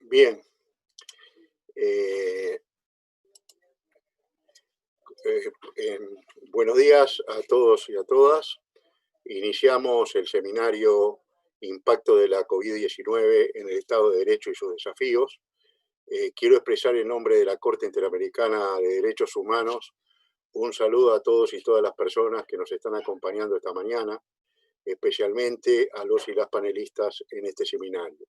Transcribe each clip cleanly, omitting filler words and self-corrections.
Bien. Buenos días a todos y a todas. Iniciamos el seminario Impacto de la COVID-19 en el Estado de Derecho y sus desafíos. Quiero expresar en nombre de la Corte Interamericana de Derechos Humanos un saludo a todos y todas las personas que nos están acompañando esta mañana, especialmente a los y las panelistas en este seminario.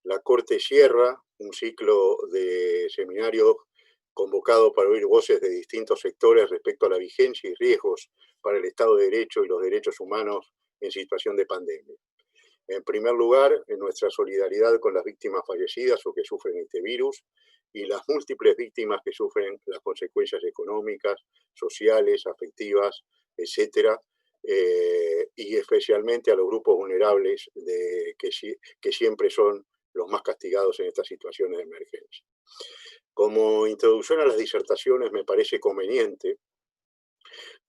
La Corte cierra un ciclo de seminarios convocado para oír voces de distintos sectores respecto a la vigencia y riesgos para el Estado de Derecho y los derechos humanos en situación de pandemia. En primer lugar, en nuestra solidaridad con las víctimas fallecidas o que sufren este virus y las múltiples víctimas que sufren las consecuencias económicas, sociales, afectivas, etcétera, y especialmente a los grupos vulnerables que siempre son los más castigados en estas situaciones de emergencia. Como introducción a las disertaciones, me parece conveniente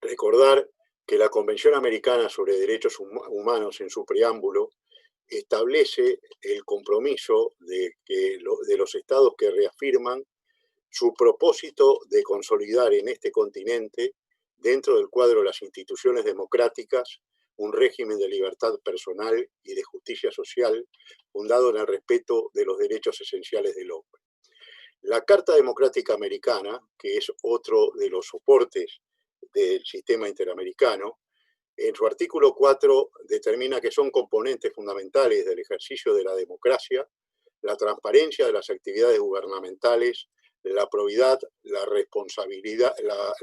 recordar que la Convención Americana sobre Derechos Humanos, en su preámbulo, establece el compromiso de los estados que reafirman su propósito de consolidar en este continente, dentro del cuadro de las instituciones democráticas, un régimen de libertad personal y de justicia social fundado en el respeto de los derechos esenciales del hombre. La Carta Democrática Americana, que es otro de los soportes del sistema interamericano, en su artículo 4 determina que son componentes fundamentales del ejercicio de la democracia, la transparencia de las actividades gubernamentales, la probidad, la responsabilidad, la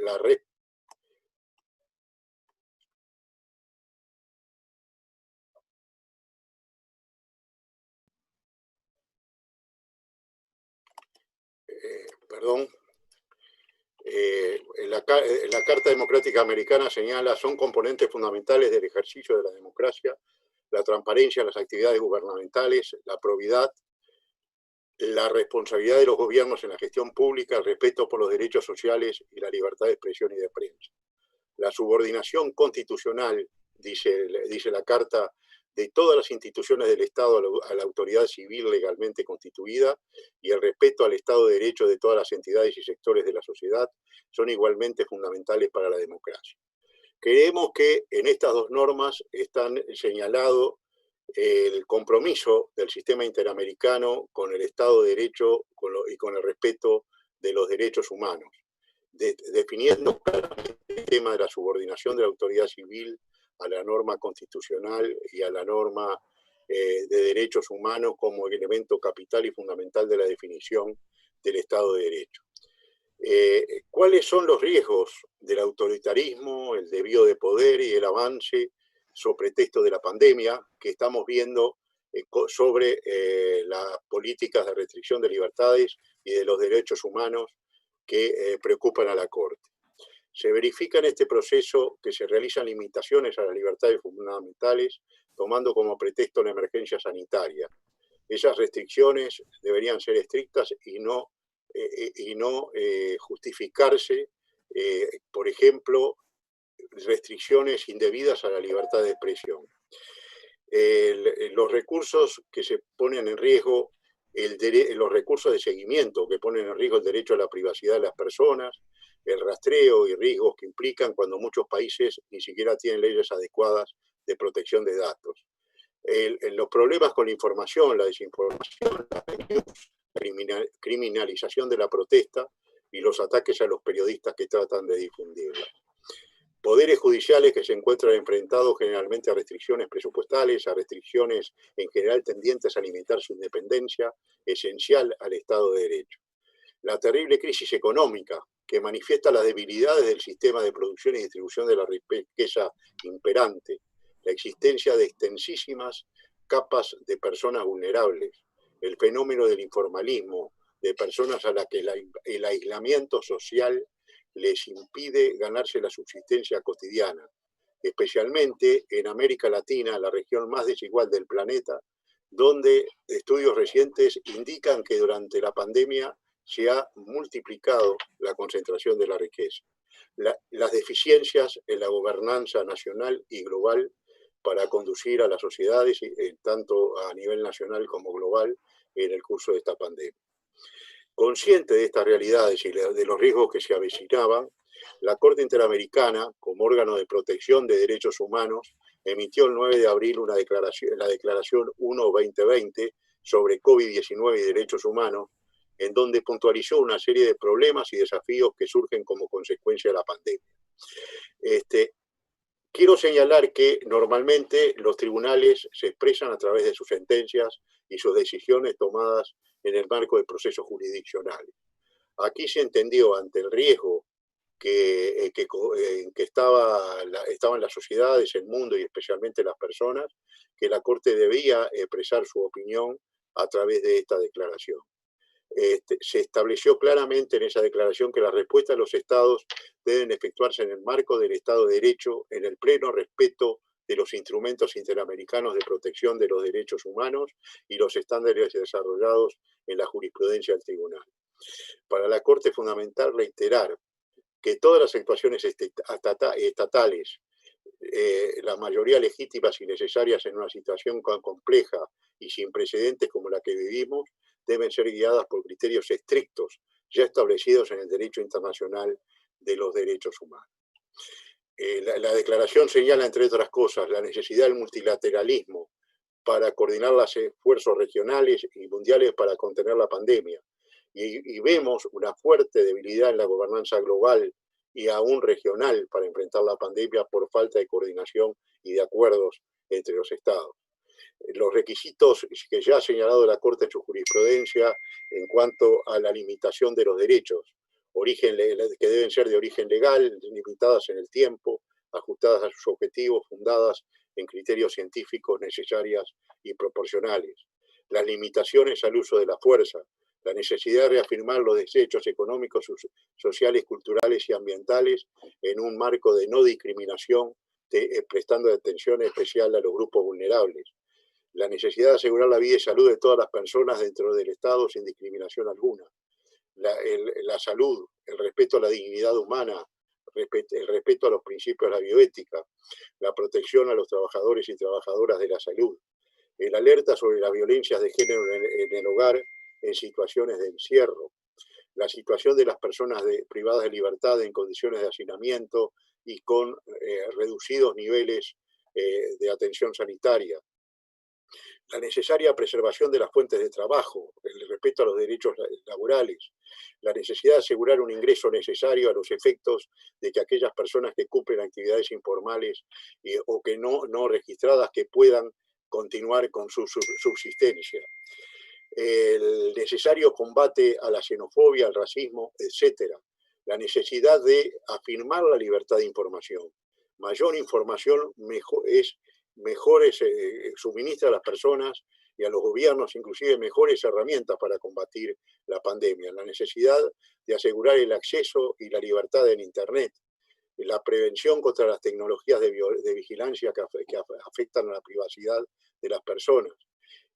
Carta Democrática Americana señala son componentes fundamentales del ejercicio de la democracia, la transparencia en las actividades gubernamentales, la probidad, la responsabilidad de los gobiernos en la gestión pública, el respeto por los derechos sociales y la libertad de expresión y de prensa. La subordinación constitucional, dice la Carta, de todas las instituciones del Estado a la autoridad civil legalmente constituida y el respeto al Estado de Derecho de todas las entidades y sectores de la sociedad son igualmente fundamentales para la democracia. Creemos que en estas dos normas están señalado el compromiso del sistema interamericano con el Estado de Derecho y con el respeto de los derechos humanos, definiendo claramente el tema de la subordinación de la autoridad civil a la norma constitucional y a la norma de derechos humanos como el elemento capital y fundamental de la definición del Estado de Derecho. ¿Cuáles son los riesgos del autoritarismo, el desvío de poder y el avance sobre pretexto de la pandemia que estamos viendo sobre las políticas de restricción de libertades y de los derechos humanos que preocupan a la Corte? Se verifica en este proceso que se realizan limitaciones a las libertades fundamentales tomando como pretexto la emergencia sanitaria. Esas restricciones deberían ser estrictas y no justificarse, por ejemplo, restricciones indebidas a la libertad de expresión. Los recursos que se ponen en riesgo, los recursos de seguimiento que ponen en riesgo el derecho a la privacidad de las personas, el rastreo y riesgos que implican cuando muchos países ni siquiera tienen leyes adecuadas de protección de datos. Los problemas con la información, la desinformación, la criminalización de la protesta y los ataques a los periodistas que tratan de difundirla. Poderes judiciales que se encuentran enfrentados generalmente a restricciones presupuestales, a restricciones en general tendientes a limitar su independencia, esencial al Estado de Derecho. La terrible crisis económica que manifiesta las debilidades del sistema de producción y distribución de la riqueza imperante, la existencia de extensísimas capas de personas vulnerables, el fenómeno del informalismo, de personas a las que el aislamiento social les impide ganarse la subsistencia cotidiana, especialmente en América Latina, la región más desigual del planeta, donde estudios recientes indican que durante la pandemia se ha multiplicado la concentración de la riqueza. Las deficiencias en la gobernanza nacional y global para conducir a las sociedades, tanto a nivel nacional como global, en el curso de esta pandemia. Consciente de estas realidades y de los riesgos que se avecinaban, la Corte Interamericana, como órgano de protección de derechos humanos, emitió el 9 de abril la Declaración 1-2020 sobre COVID-19 y derechos humanos, en donde puntualizó una serie de problemas y desafíos que surgen como consecuencia de la pandemia. Quiero señalar que normalmente los tribunales se expresan a través de sus sentencias y sus decisiones tomadas en el marco de procesos jurisdiccionales. Aquí se entendió, ante el riesgo en que estaban las sociedades, el mundo y especialmente las personas, que la Corte debía expresar su opinión a través de esta declaración. Se estableció claramente en esa declaración que las respuestas de los estados deben efectuarse en el marco del Estado de Derecho, en el pleno respeto de los instrumentos interamericanos de protección de los derechos humanos y los estándares desarrollados en la jurisprudencia del tribunal. Para la Corte es fundamental reiterar que todas las actuaciones estatales, la mayoría legítimas y necesarias en una situación tan compleja y sin precedentes como la que vivimos, deben ser guiadas por criterios estrictos ya establecidos en el derecho internacional de los derechos humanos. La declaración señala, entre otras cosas, la necesidad del multilateralismo para coordinar los esfuerzos regionales y mundiales para contener la pandemia. Y vemos una fuerte debilidad en la gobernanza global y aún regional para enfrentar la pandemia por falta de coordinación y de acuerdos entre los estados. Los requisitos que ya ha señalado la Corte en su jurisprudencia en cuanto a la limitación de los derechos, que deben ser de origen legal, limitadas en el tiempo, ajustadas a sus objetivos, fundadas en criterios científicos necesarias y proporcionales. Las limitaciones al uso de la fuerza, la necesidad de reafirmar los derechos económicos, sociales, culturales y ambientales en un marco de no discriminación, prestando atención especial a los grupos vulnerables. La necesidad de asegurar la vida y salud de todas las personas dentro del Estado sin discriminación alguna. La salud, el respeto a la dignidad humana, el respeto a los principios de la bioética, la protección a los trabajadores y trabajadoras de la salud, el alerta sobre las violencias de género en el hogar en situaciones de encierro, la situación de las personas privadas de libertad en condiciones de hacinamiento y con reducidos niveles de atención sanitaria, la necesaria preservación de las fuentes de trabajo, el respeto a los derechos laborales, la necesidad de asegurar un ingreso necesario a los efectos de que aquellas personas que cumplen actividades informales o que no registradas que puedan continuar con su subsistencia. El necesario combate a la xenofobia, al racismo, etc. La necesidad de afirmar la libertad de información. Mayor información suministra a las personas y a los gobiernos inclusive mejores herramientas para combatir la pandemia. La necesidad de asegurar el acceso y la libertad en Internet. La prevención contra las tecnologías de vigilancia que afectan a la privacidad de las personas.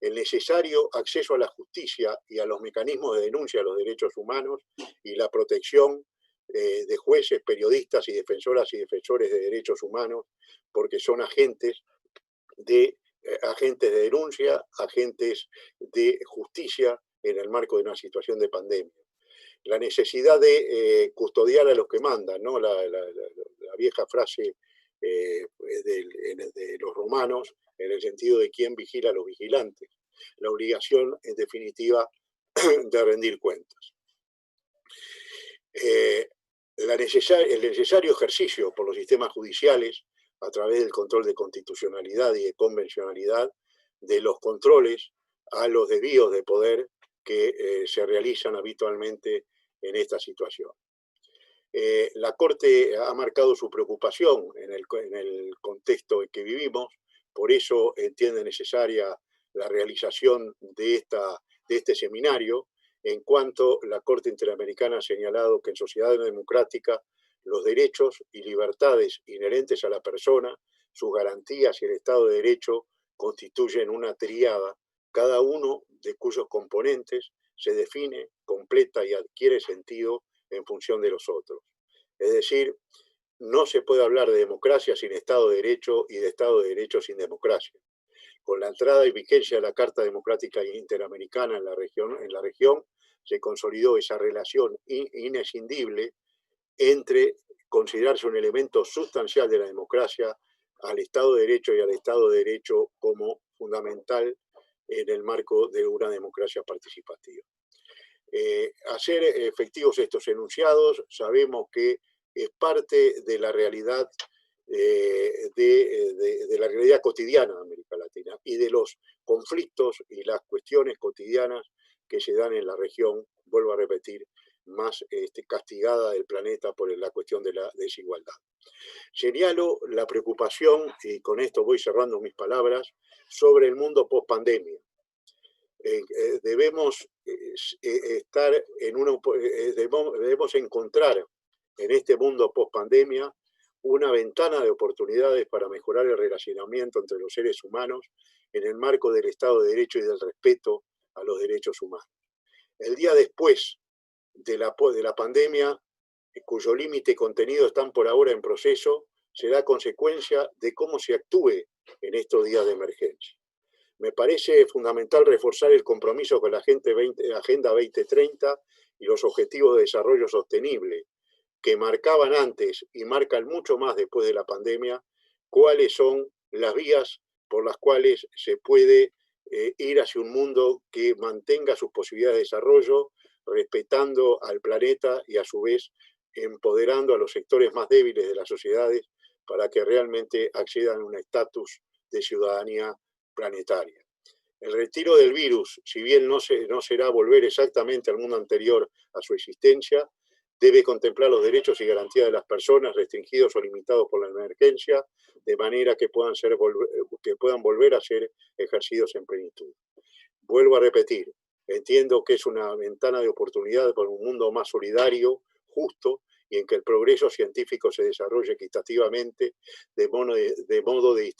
El necesario acceso a la justicia y a los mecanismos de denuncia de los derechos humanos y la protección de jueces, periodistas y defensoras y defensores de derechos humanos, porque son agentes de denuncia, agentes de justicia en el marco de una situación de pandemia. La necesidad de custodiar a los que mandan, ¿no? La vieja frase de los romanos, en el sentido de quién vigila a los vigilantes. La obligación, en definitiva, de rendir cuentas. El necesario ejercicio por los sistemas judiciales, a través del control de constitucionalidad y de convencionalidad, de los controles a los desvíos de poder que se realizan habitualmente en esta situación. La Corte ha marcado su preocupación en el contexto en que vivimos, por eso entiende necesaria la realización de este seminario, en cuanto la Corte Interamericana ha señalado que en sociedades democráticas los derechos y libertades inherentes a la persona, sus garantías y el Estado de Derecho constituyen una tríada, cada uno de cuyos componentes se define, completa y adquiere sentido en función de los otros. Es decir, no se puede hablar de democracia sin Estado de Derecho y de Estado de Derecho sin democracia. Con la entrada y vigencia de la Carta Democrática Interamericana en la región se consolidó esa relación inescindible entre considerarse un elemento sustancial de la democracia al Estado de Derecho y al Estado de Derecho como fundamental en el marco de una democracia participativa. Hacer efectivos estos enunciados sabemos que es parte de la realidad de la realidad cotidiana de América Latina y de los conflictos y las cuestiones cotidianas que se dan en la región, vuelvo a repetir, más castigada del planeta por la cuestión de la desigualdad. Señalo la preocupación, y con esto voy cerrando mis palabras, sobre el mundo post-pandemia. Debemos estar en debemos encontrar en este mundo post-pandemia una ventana de oportunidades para mejorar el relacionamiento entre los seres humanos en el marco del Estado de Derecho y del respeto a los derechos humanos. El día después de la pandemia, cuyo límite y contenido están por ahora en proceso, será consecuencia de cómo se actúe en estos días de emergencia. Me parece fundamental reforzar el compromiso con la Agenda 2030 y los Objetivos de Desarrollo Sostenible, que marcaban antes y marcan mucho más después de la pandemia, cuáles son las vías por las cuales se puede ir hacia un mundo que mantenga sus posibilidades de desarrollo, respetando al planeta y a su vez empoderando a los sectores más débiles de las sociedades para que realmente accedan a un estatus de ciudadanía planetaria. El retiro del virus, si bien no será volver exactamente al mundo anterior a su existencia, debe contemplar los derechos y garantías de las personas restringidos o limitados por la emergencia, de manera que puedan volver a ser ejercidos en plenitud. Vuelvo a repetir, entiendo que es una ventana de oportunidad para un mundo más solidario, justo, y en que el progreso científico se desarrolle equitativamente, de modo de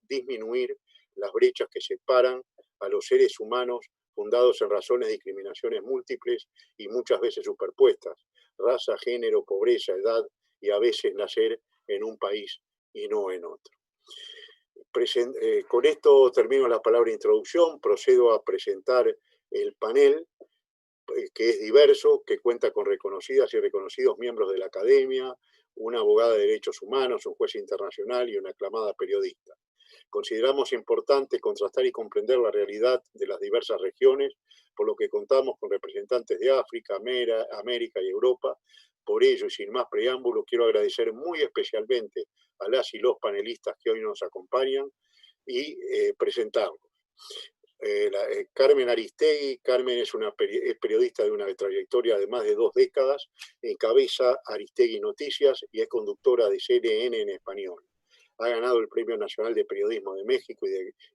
disminuir las brechas que separan a los seres humanos fundados en razones de discriminaciones múltiples y muchas veces superpuestas, raza, género, pobreza, edad y a veces nacer en un país y no en otro. Con esto termino la palabra introducción, procedo a presentar el panel, que es diverso, que cuenta con reconocidas y reconocidos miembros de la academia, una abogada de derechos humanos, un juez internacional y una aclamada periodista. Consideramos importante contrastar y comprender la realidad de las diversas regiones, por lo que contamos con representantes de África, América y Europa. Por ello, y sin más preámbulo, quiero agradecer muy especialmente a las y los panelistas que hoy nos acompañan y presentarlos. Carmen Aristegui. Carmen es periodista de una trayectoria de más de 2 décadas, encabeza Aristegui Noticias y es conductora de CNN en español. Ha ganado el Premio Nacional de Periodismo de México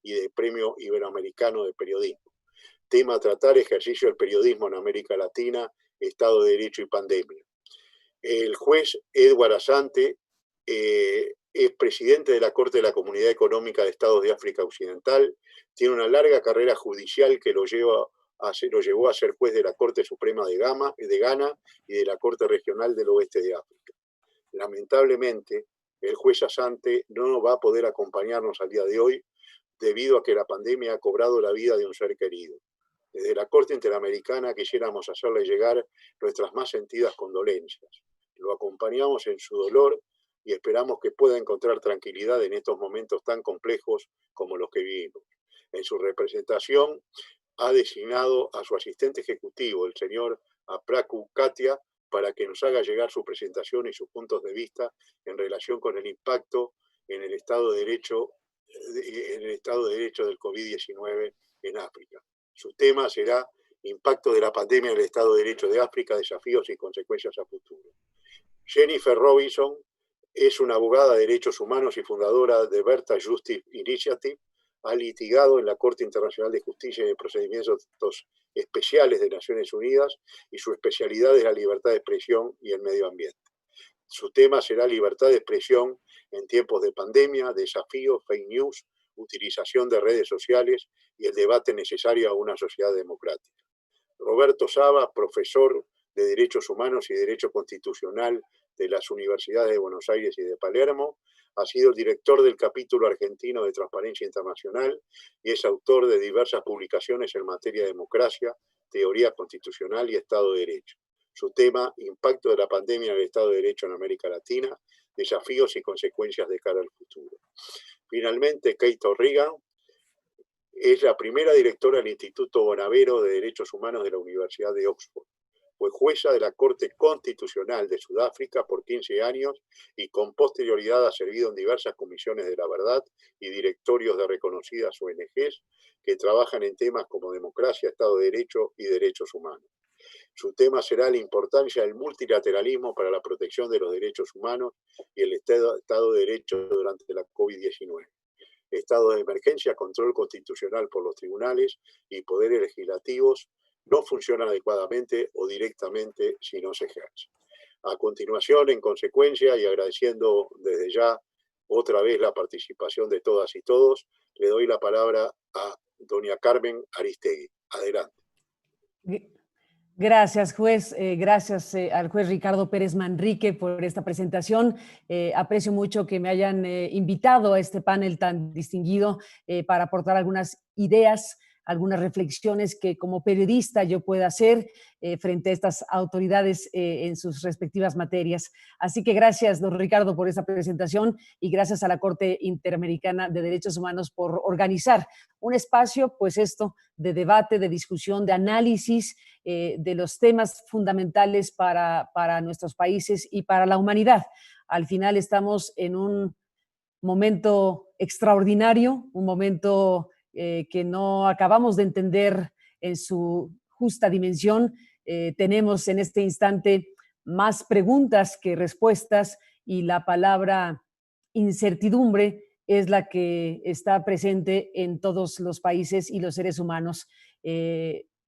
y de Premio Iberoamericano de Periodismo. Tema a tratar: ejercicio del periodismo en América Latina, Estado de Derecho y pandemia. El juez Edward Asante es presidente de la Corte de la Comunidad Económica de Estados de África Occidental, tiene una larga carrera judicial que lo llevó a ser juez de la Corte Suprema de Ghana y de la Corte Regional del Oeste de África. Lamentablemente, el juez Asante no va a poder acompañarnos al día de hoy debido a que la pandemia ha cobrado la vida de un ser querido. Desde la Corte Interamericana quisiéramos hacerle llegar nuestras más sentidas condolencias. Lo acompañamos en su dolor y esperamos que pueda encontrar tranquilidad en estos momentos tan complejos como los que vivimos. En su representación ha designado a su asistente ejecutivo, el señor Apraku Katia, para que nos haga llegar su presentación y sus puntos de vista en relación con el impacto en el Estado de Derecho, del COVID-19 en África. Su tema será Impacto de la pandemia en el Estado de Derecho de África, desafíos y consecuencias a futuro. Jennifer Robinson es una abogada de derechos humanos y fundadora de Berta Justice Initiative. Ha litigado en la Corte Internacional de Justicia y en procedimientos especiales de Naciones Unidas y su especialidad es la libertad de expresión y el medio ambiente. Su tema será libertad de expresión en tiempos de pandemia, desafíos, fake news, utilización de redes sociales y el debate necesario a una sociedad democrática. Roberto Saba, profesor de Derechos Humanos y Derecho Constitucional de las universidades de Buenos Aires y de Palermo. Ha sido el director del capítulo argentino de Transparencia Internacional y es autor de diversas publicaciones en materia de democracia, teoría constitucional y Estado de Derecho. Su tema, Impacto de la pandemia en el Estado de Derecho en América Latina, desafíos y consecuencias de cara al futuro. Finalmente, Kate O'Regan es la primera directora del Instituto Bonavero de Derechos Humanos de la Universidad de Oxford. Fue jueza de la Corte Constitucional de Sudáfrica por 15 años y con posterioridad ha servido en diversas comisiones de la verdad y directorios de reconocidas ONGs que trabajan en temas como democracia, Estado de Derecho y derechos humanos. Su tema será la importancia del multilateralismo para la protección de los derechos humanos y el Estado de Derecho durante la COVID-19. Estado de emergencia, control constitucional por los tribunales y poderes legislativos no funcionan adecuadamente o directamente si no se ejerce. A continuación, en consecuencia, y agradeciendo desde ya otra vez la participación de todas y todos, le doy la palabra a doña Carmen Aristegui. Adelante. Gracias, juez. Gracias al juez Ricardo Pérez Manrique por esta presentación. Aprecio mucho que me hayan invitado a este panel tan distinguido para aportar algunas ideas, algunas reflexiones que como periodista yo pueda hacer frente a estas autoridades en sus respectivas materias. Así que gracias, don Ricardo, por esta presentación y gracias a la Corte Interamericana de Derechos Humanos por organizar un espacio, pues esto, de debate, de discusión, de análisis de los temas fundamentales para nuestros países y para la humanidad. Al final estamos en un momento extraordinario, un momento que no acabamos de entender en su justa dimensión. Tenemos en este instante más preguntas que respuestas y la palabra incertidumbre es la que está presente en todos los países y los seres humanos.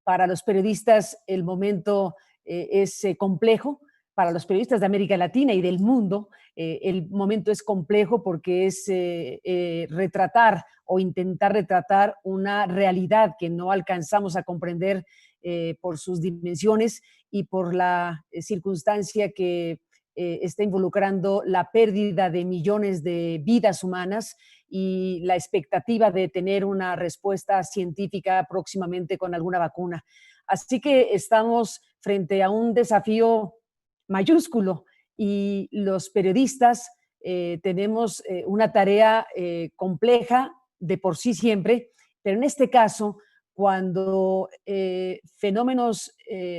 Para los periodistas el momento es complejo. Para los periodistas de América Latina y del mundo, el momento es complejo porque es retratar o intentar retratar una realidad que no alcanzamos a comprender por sus dimensiones y por la circunstancia que está involucrando la pérdida de millones de vidas humanas y la expectativa de tener una respuesta científica próximamente con alguna vacuna. Así que estamos frente a un desafío mayúsculo y los periodistas tenemos una tarea compleja de por sí siempre, pero en este caso, cuando fenómenos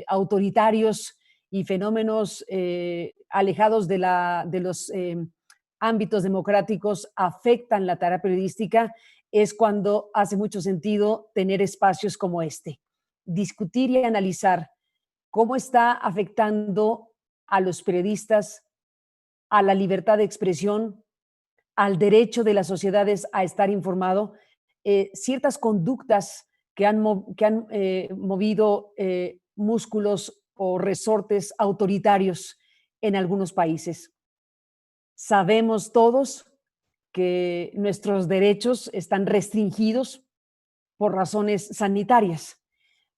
autoritarios y fenómenos alejados de los ámbitos democráticos afectan la tarea periodística, es cuando hace mucho sentido tener espacios como este, discutir y analizar cómo está afectando a los periodistas, a la libertad de expresión, al derecho de las sociedades a estar informado, ciertas conductas que han movido músculos o resortes autoritarios en algunos países. Sabemos todos que nuestros derechos están restringidos por razones sanitarias,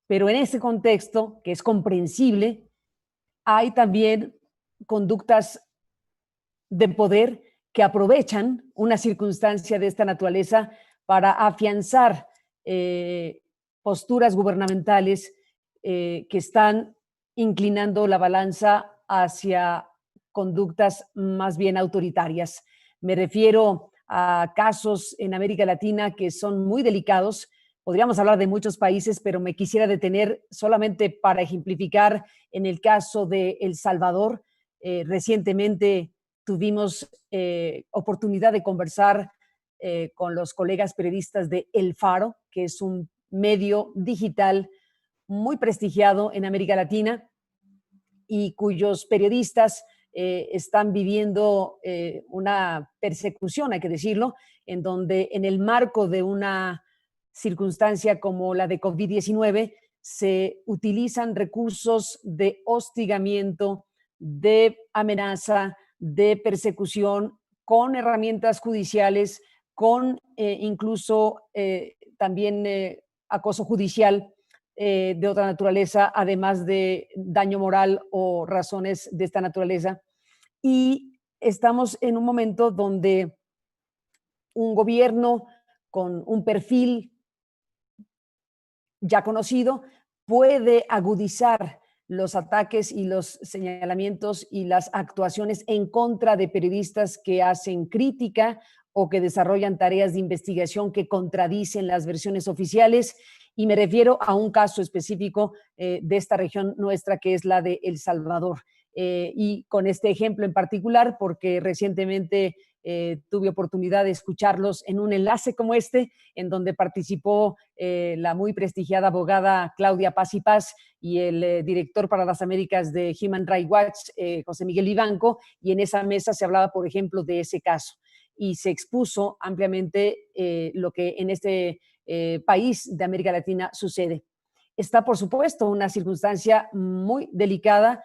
pero en ese contexto, que es comprensible, hay también conductas de poder que aprovechan una circunstancia de esta naturaleza para afianzar posturas gubernamentales que están inclinando la balanza hacia conductas más bien autoritarias. Me refiero a casos en América Latina que son muy delicados. Podríamos hablar de muchos países, pero me quisiera detener solamente para ejemplificar en el caso de El Salvador. Recientemente tuvimos oportunidad de conversar con los colegas periodistas de El Faro, que es un medio digital muy prestigiado en América Latina y cuyos periodistas están viviendo una persecución, hay que decirlo, en donde en el marco de una circunstancia como la de COVID-19 se utilizan recursos de hostigamiento, de amenaza, de persecución, con herramientas judiciales, con incluso también acoso judicial de otra naturaleza, además de daño moral o razones de esta naturaleza. y estamos en un momento donde un gobierno con un perfil ya conocido puede agudizar los ataques y los señalamientos y las actuaciones en contra de periodistas que hacen crítica o que desarrollan tareas de investigación que contradicen las versiones oficiales. Y me refiero a un caso específico de esta región nuestra, que es la de El Salvador. Y con este ejemplo en particular, porque recientemente tuve oportunidad de escucharlos en un enlace como este, en donde participó la muy prestigiada abogada Claudia Paz y Paz y el director para las Américas de Human Rights Watch, José Miguel Vivanco, y en esa mesa se hablaba, por ejemplo, de ese caso y se expuso ampliamente lo que en este país de América Latina sucede. Está, por supuesto, una circunstancia muy delicada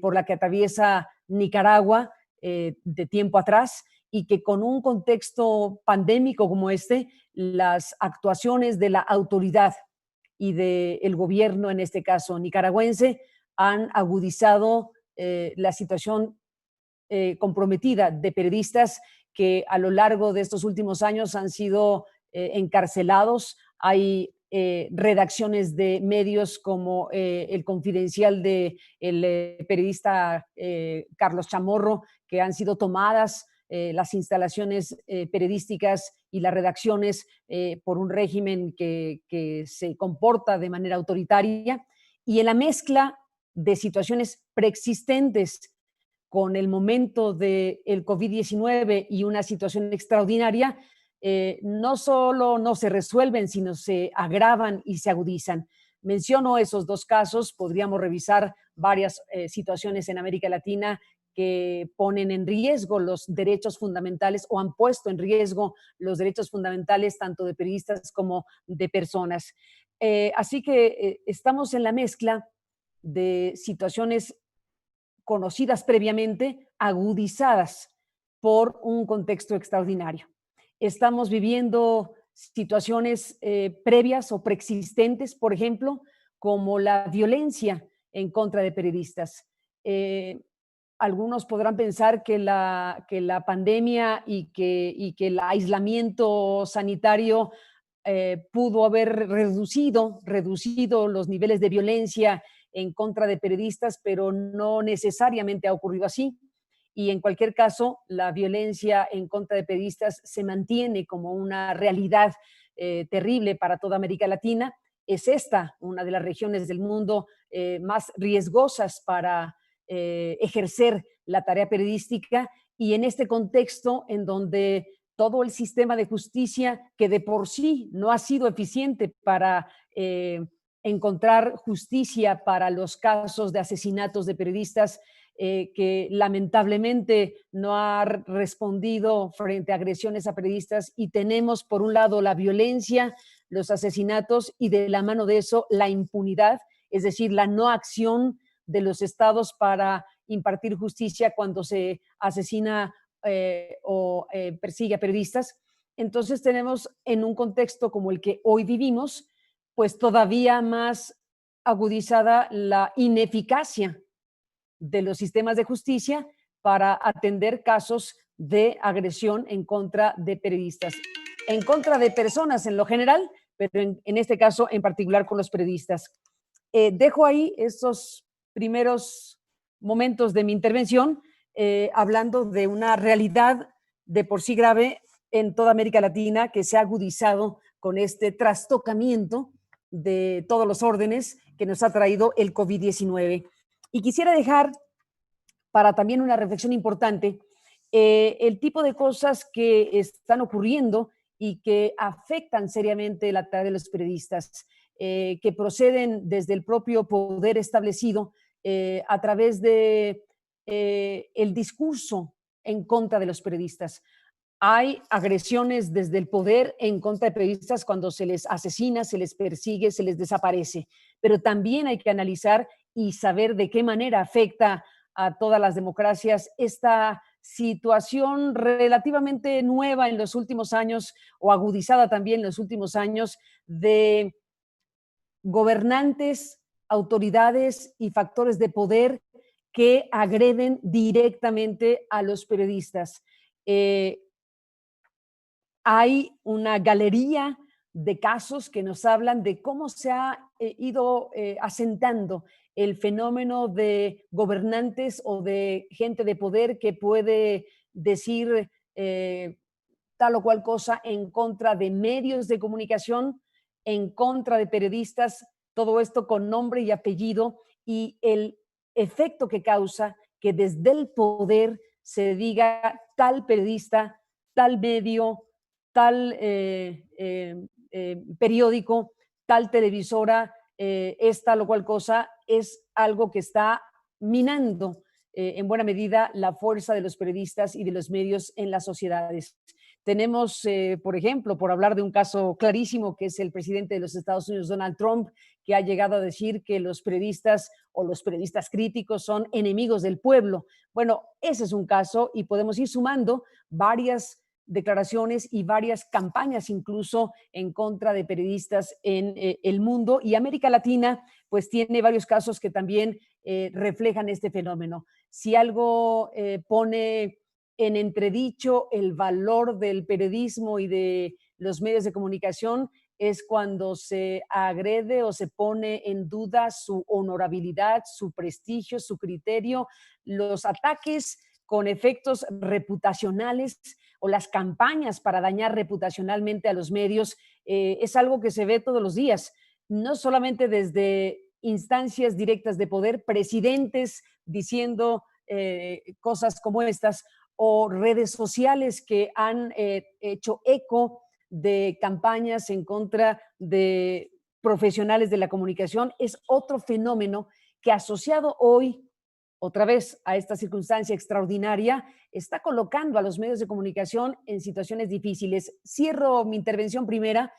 por la que atraviesa Nicaragua de tiempo atrás, y que con un contexto pandémico como este, las actuaciones de la autoridad y del gobierno, en este caso nicaragüense, han agudizado la situación comprometida de periodistas que a lo largo de estos últimos años han sido encarcelados. Hay redacciones de medios como El Confidencial de el periodista Carlos Chamorro, que han sido tomadas las instalaciones periodísticas y las redacciones por un régimen que se comporta de manera autoritaria, y en la mezcla de situaciones preexistentes con el momento del COVID-19 y una situación extraordinaria, no solo no se resuelven, sino se agravan y se agudizan. Menciono esos dos casos, podríamos revisar varias situaciones en América Latina que ponen en riesgo los derechos fundamentales o han puesto en riesgo los derechos fundamentales tanto de periodistas como de personas. Así que estamos en la mezcla de situaciones conocidas previamente, agudizadas por un contexto extraordinario. Estamos viviendo situaciones previas o preexistentes, por ejemplo, como la violencia en contra de periodistas. Algunos podrán pensar que la pandemia y que el aislamiento sanitario pudo haber reducido los niveles de violencia en contra de periodistas, pero no necesariamente ha ocurrido así. Y en cualquier caso, la violencia en contra de periodistas se mantiene como una realidad terrible para toda América Latina. Es esta una de las regiones del mundo más riesgosas para ejercer la tarea periodística, y en este contexto en donde todo el sistema de justicia, que de por sí no ha sido eficiente para encontrar justicia para los casos de asesinatos de periodistas, que lamentablemente no ha respondido frente a agresiones a periodistas, y tenemos por un lado la violencia, los asesinatos, y de la mano de eso la impunidad, es decir, la no acción de los estados para impartir justicia cuando se asesina o persigue a periodistas. Entonces tenemos, en un contexto como el que hoy vivimos, pues todavía más agudizada la ineficacia de los sistemas de justicia para atender casos de agresión en contra de periodistas, en contra de personas en lo general, pero en este caso en particular con los periodistas. Dejo ahí estos primeros momentos de mi intervención hablando de una realidad de por sí grave en toda América Latina, que se ha agudizado con este trastocamiento de todos los órdenes que nos ha traído el COVID-19. Y quisiera dejar para también una reflexión importante el tipo de cosas que están ocurriendo y que afectan seriamente la tarea de los periodistas, que proceden desde el propio poder establecido a través de el discurso en contra de los periodistas. Hay agresiones desde el poder en contra de periodistas cuando se les asesina, se les persigue, se les desaparece, pero también hay que analizar y saber de qué manera afecta a todas las democracias esta situación relativamente nueva en los últimos años, o agudizada también en los últimos años, de gobernantes, autoridades y factores de poder que agreden directamente a los periodistas. Hay una galería de casos que nos hablan de cómo se ha ido asentando el fenómeno de gobernantes o de gente de poder que puede decir tal o cual cosa en contra de medios de comunicación, en contra de periodistas, todo esto con nombre y apellido, y el efecto que causa que desde el poder se diga tal periodista, tal medio, tal periódico, tal televisora, es tal o cual cosa, es algo que está minando en buena medida la fuerza de los periodistas y de los medios en las sociedades. Tenemos, por ejemplo, por hablar de un caso clarísimo, que es el presidente de los Estados Unidos, Donald Trump, que ha llegado a decir que los periodistas o los periodistas críticos son enemigos del pueblo. Bueno, ese es un caso y podemos ir sumando varias declaraciones y varias campañas incluso en contra de periodistas en el mundo, y América Latina pues tiene varios casos que también reflejan este fenómeno. Si algo pone en entredicho el valor del periodismo y de los medios de comunicación es cuando se agrede o se pone en duda su honorabilidad, su prestigio, su criterio, los ataques con efectos reputacionales o las campañas para dañar reputacionalmente a los medios, es algo que se ve todos los días, no solamente desde instancias directas de poder, presidentes diciendo cosas como estas, o redes sociales que han hecho eco de campañas en contra de profesionales de la comunicación. Es otro fenómeno que, asociado hoy otra vez a esta circunstancia extraordinaria, está colocando a los medios de comunicación en situaciones difíciles. Cierro mi intervención primera,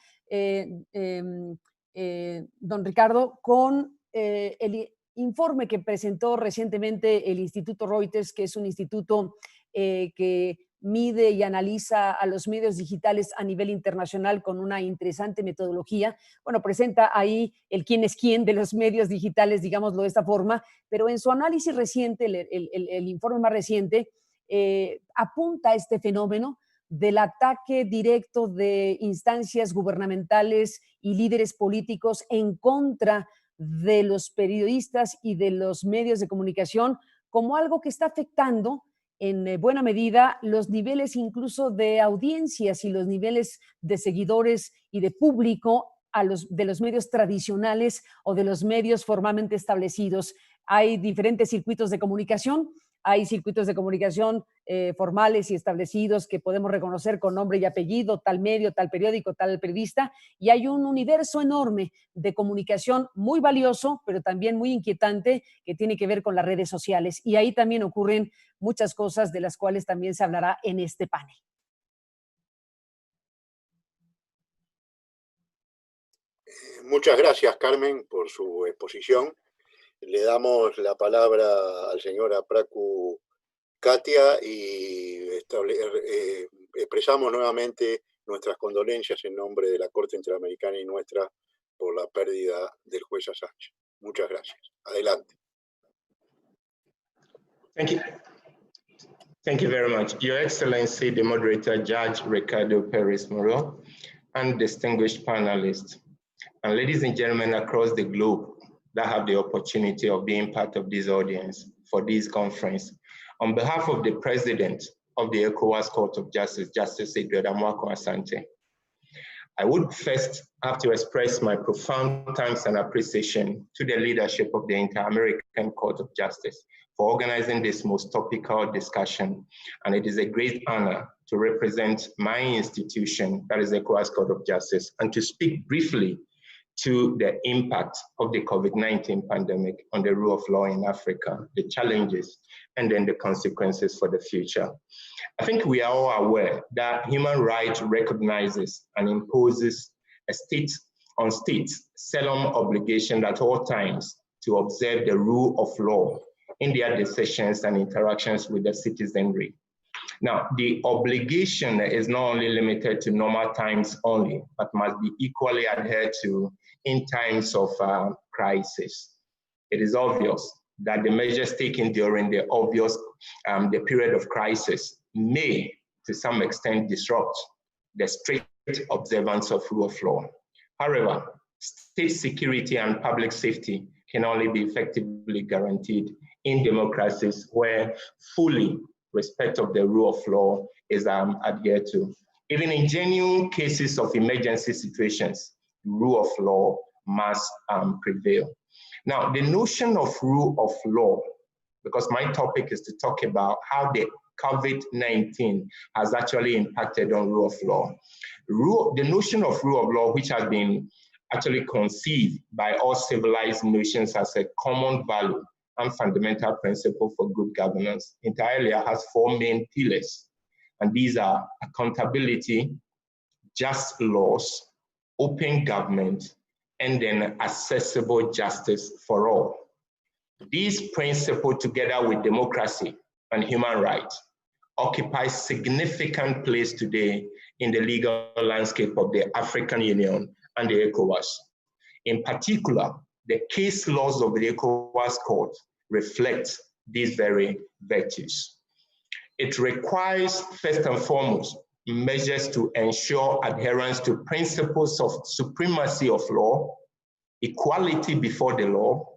don Ricardo, con el informe que presentó recientemente el Instituto Reuters, que es un instituto que mide y analiza a los medios digitales a nivel internacional con una interesante metodología. Bueno, presenta ahí el quién es quién de los medios digitales, digámoslo de esta forma, pero en su análisis reciente, el informe más reciente, apunta a este fenómeno del ataque directo de instancias gubernamentales y líderes políticos en contra de los periodistas y de los medios de comunicación como algo que está afectando en buena medida los niveles incluso de audiencias y los niveles de seguidores y de público de los medios tradicionales o de los medios formalmente establecidos. Hay diferentes circuitos de comunicación. Hay circuitos de comunicación formales y establecidos que podemos reconocer con nombre y apellido, tal medio, tal periódico, tal periodista, y hay un universo enorme de comunicación muy valioso, pero también muy inquietante, que tiene que ver con las redes sociales. Y ahí también ocurren muchas cosas de las cuales también se hablará en este panel. Muchas gracias, Carmen, por su exposición. Le damos la palabra al señor Apraku Katia y expresamos nuevamente nuestras condolencias en nombre de la Corte Interamericana y nuestra por la pérdida del juez Assange. Muchas gracias. Adelante. Thank you. Thank you very much. Your Excellency, the moderator, Judge Ricardo Perez Moro, and distinguished panelists, and ladies and gentlemen across the globe that have the opportunity of being part of this audience for this conference. On behalf of the President of the ECOWAS Court of Justice, Justice Edward Amoako Asante, I would first have to express my profound thanks and appreciation to the leadership of the Inter-American Court of Justice for organizing this most topical discussion. And it is a great honor to represent my institution, that is the ECOWAS Court of Justice, and to speak briefly to the impact of the COVID-19 pandemic on the rule of law in Africa, the challenges, and then the consequences for the future. I think we are all aware that human rights recognizes and imposes a on states solemn obligation at all times to observe the rule of law in their decisions and interactions with the citizenry. Now, the obligation is not only limited to normal times only, but must be equally adhered to in times of crisis. It is obvious that the measures taken during the the period of crisis may, to some extent, disrupt the strict observance of rule of law. However, state security and public safety can only be effectively guaranteed in democracies where fully respect of the rule of law is adhered to. Even in genuine cases of emergency situations, the rule of law must prevail. Now, the notion of rule of law, because my topic is to talk about how the COVID-19 has actually impacted on rule of law. The notion of rule of law, which has been actually conceived by all civilized nations as a common value and fundamental principle for good governance, inter alia has four main pillars. And these are accountability, just laws, open government, and then accessible justice for all. These principles, together with democracy and human rights, occupy significant place today in the legal landscape of the African Union and the ECOWAS. In particular, the case laws of the ECOWAS court reflect these very virtues. It requires, first and foremost, measures to ensure adherence to principles of supremacy of law, equality before the law,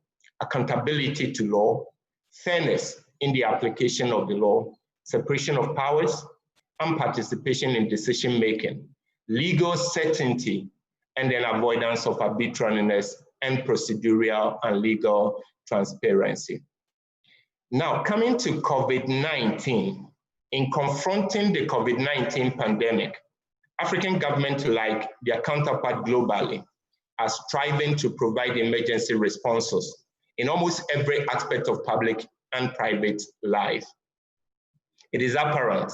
accountability to law, fairness in the application of the law, separation of powers, and participation in decision-making, legal certainty, and then avoidance of arbitrariness and procedural and legal transparency. Now, coming to COVID-19, in confronting the COVID-19 pandemic, African governments, like their counterpart globally, are striving to provide emergency responses in almost every aspect of public and private life. It is apparent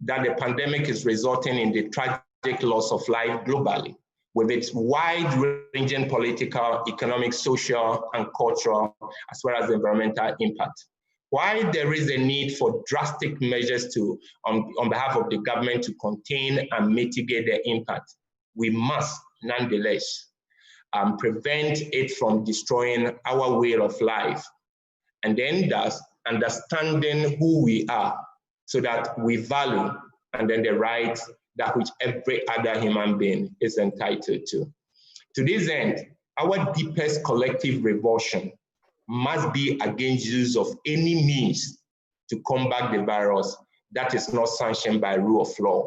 that the pandemic is resulting in the tragic loss of life globally, with its wide-ranging political, economic, social, and cultural, as well as environmental impact. While there is a need for drastic measures on behalf of the government to contain and mitigate the impact, we must nonetheless prevent it from destroying our way of life, and then thus understanding who we are so that we value and then the rights that which every other human being is entitled to. To this end, our deepest collective revulsion must be against use of any means to combat the virus that is not sanctioned by rule of law.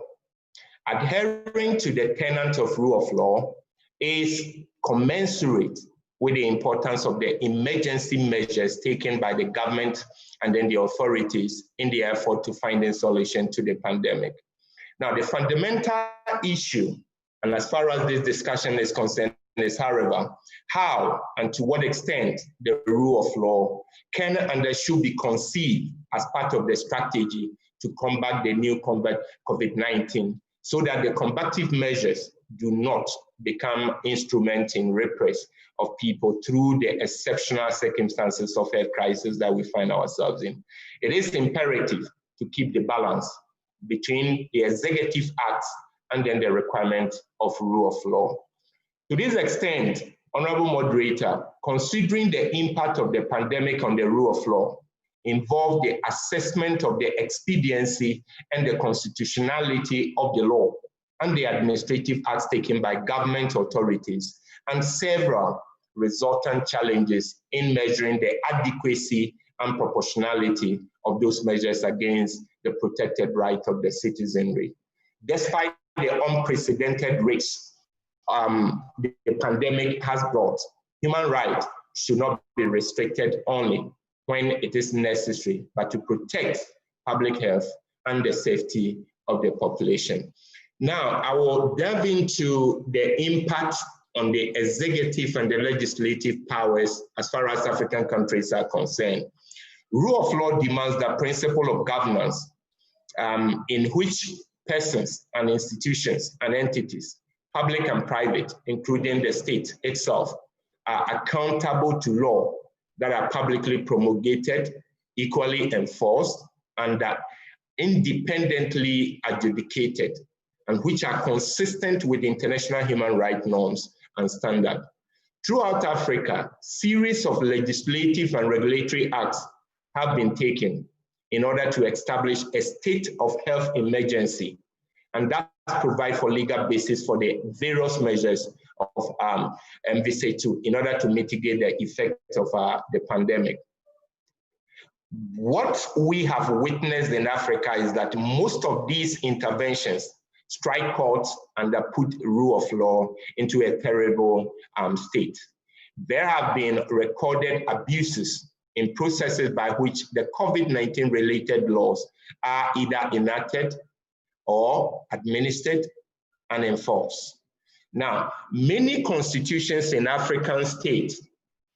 Adhering to the tenet of rule of law is commensurate with the importance of the emergency measures taken by the government and then the authorities in the effort to find a solution to the pandemic. Now, the fundamental issue, and as far as this discussion is concerned, is, however, how and to what extent the rule of law can and should be conceived as part of the strategy to combat the new COVID-19, so that the combative measures do not become instruments in repress of people through the exceptional circumstances of health crisis that we find ourselves in. It is imperative to keep the balance between the executive acts and then the requirement of rule of law. To this extent, Honorable Moderator, considering the impact of the pandemic on the rule of law, involved the assessment of the expediency and the constitutionality of the law and the administrative acts taken by government authorities, and several resultant challenges in measuring the adequacy and proportionality of those measures against the protected right of the citizenry. Despite the unprecedented risks the pandemic has brought, human rights should not be restricted only when it is necessary, but to protect public health and the safety of the population. Now, I will delve into the impact on the executive and the legislative powers as far as African countries are concerned. Rule of law demands the principle of governance in which persons and institutions and entities, public and private, including the state itself, are accountable to law that are publicly promulgated, equally enforced, and that independently adjudicated, and which are consistent with international human rights norms and standards. Throughout Africa, series of legislative and regulatory acts have been taken in order to establish a state of health emergency, and that provides for legal basis for the various measures of MVC2 in order to mitigate the effects of the pandemic. What we have witnessed in Africa is that most of these interventions strike courts and put rule of law into a terrible state. There have been recorded abuses in processes by which the COVID-19 related laws are either enacted or administered and enforced. Now, many constitutions in African states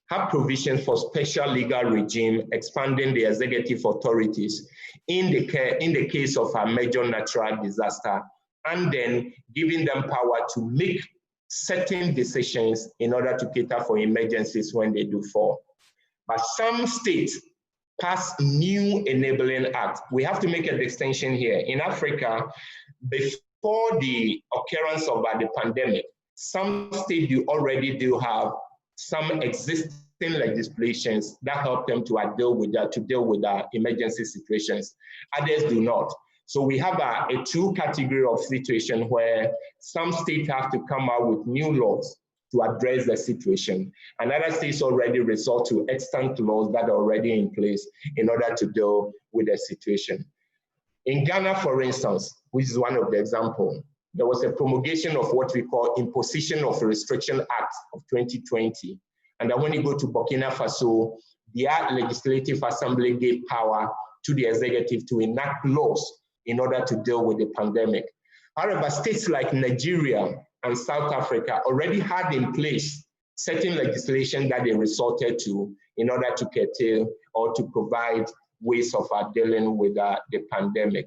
have provisions for special legal regime expanding the executive authorities in the case of a major natural disaster, and then giving them power to make certain decisions in order to cater for emergencies when they do fall. But some states pass new enabling acts. We have to make a distinction here. In Africa, before the occurrence of the pandemic, some states already do have some existing legislations that help them to deal with emergency situations. Others do not. So we have a two category of situation where some states have to come out with new laws to address the situation, and other states already resort to extant laws that are already in place in order to deal with the situation. In Ghana, for instance, which is one of the examples, there was a promulgation of what we call Imposition of Restriction Act of 2020. And then when you go to Burkina Faso, their legislative assembly gave power to the executive to enact laws in order to deal with the pandemic. However, states like Nigeria and South Africa already had in place certain legislation that they resorted to in order to curtail or to provide ways of dealing with the pandemic.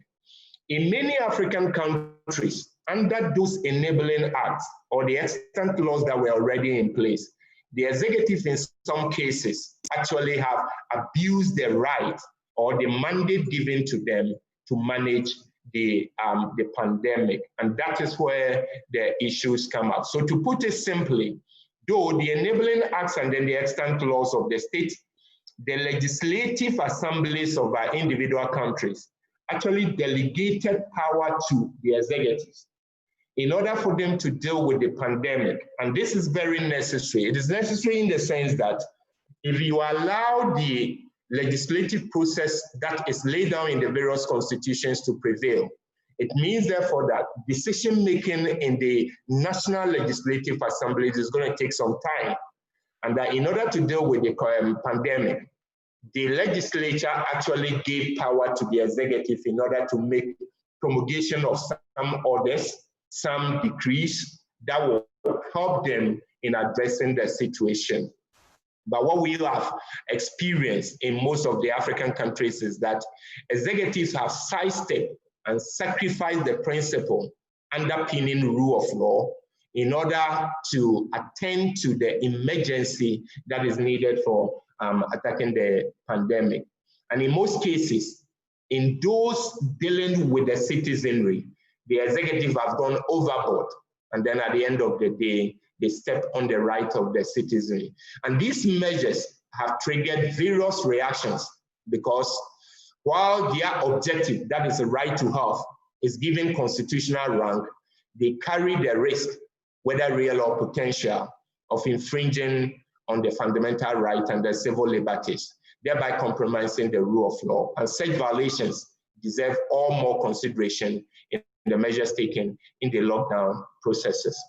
In many African countries, under those enabling acts or the extant laws that were already in place, the executive in some cases actually have abused the right or the mandate given to them to manage the pandemic. And that is where the issues come up. So to put it simply, though the enabling acts and then the extant laws of the state, the legislative assemblies of our individual countries actually delegated power to the executives in order for them to deal with the pandemic. And this is very necessary. It is necessary in the sense that if you allow the legislative process that is laid down in the various constitutions to prevail, it means therefore that decision-making in the national legislative assemblies is going to take some time. And that in order to deal with the pandemic, the legislature actually gave power to the executive in order to make promulgation of some orders, some decrees that will help them in addressing the situation. But what we have experienced in most of the African countries is that executives have sidestepped and sacrificed the principle underpinning rule of law in order to attend to the emergency that is needed for attacking the pandemic. And in most cases, in those dealing with the citizenry, the executive have gone overboard. And then at the end of the day, they step on the right of the citizenry. And these measures have triggered various reactions because while their objective, that is the right to health, is given constitutional rank, they carry the risk, whether real or potential, of infringing on the fundamental right and the civil liberties, thereby compromising the rule of law. And such violations deserve all more consideration in the measures taken in the lockdown processes.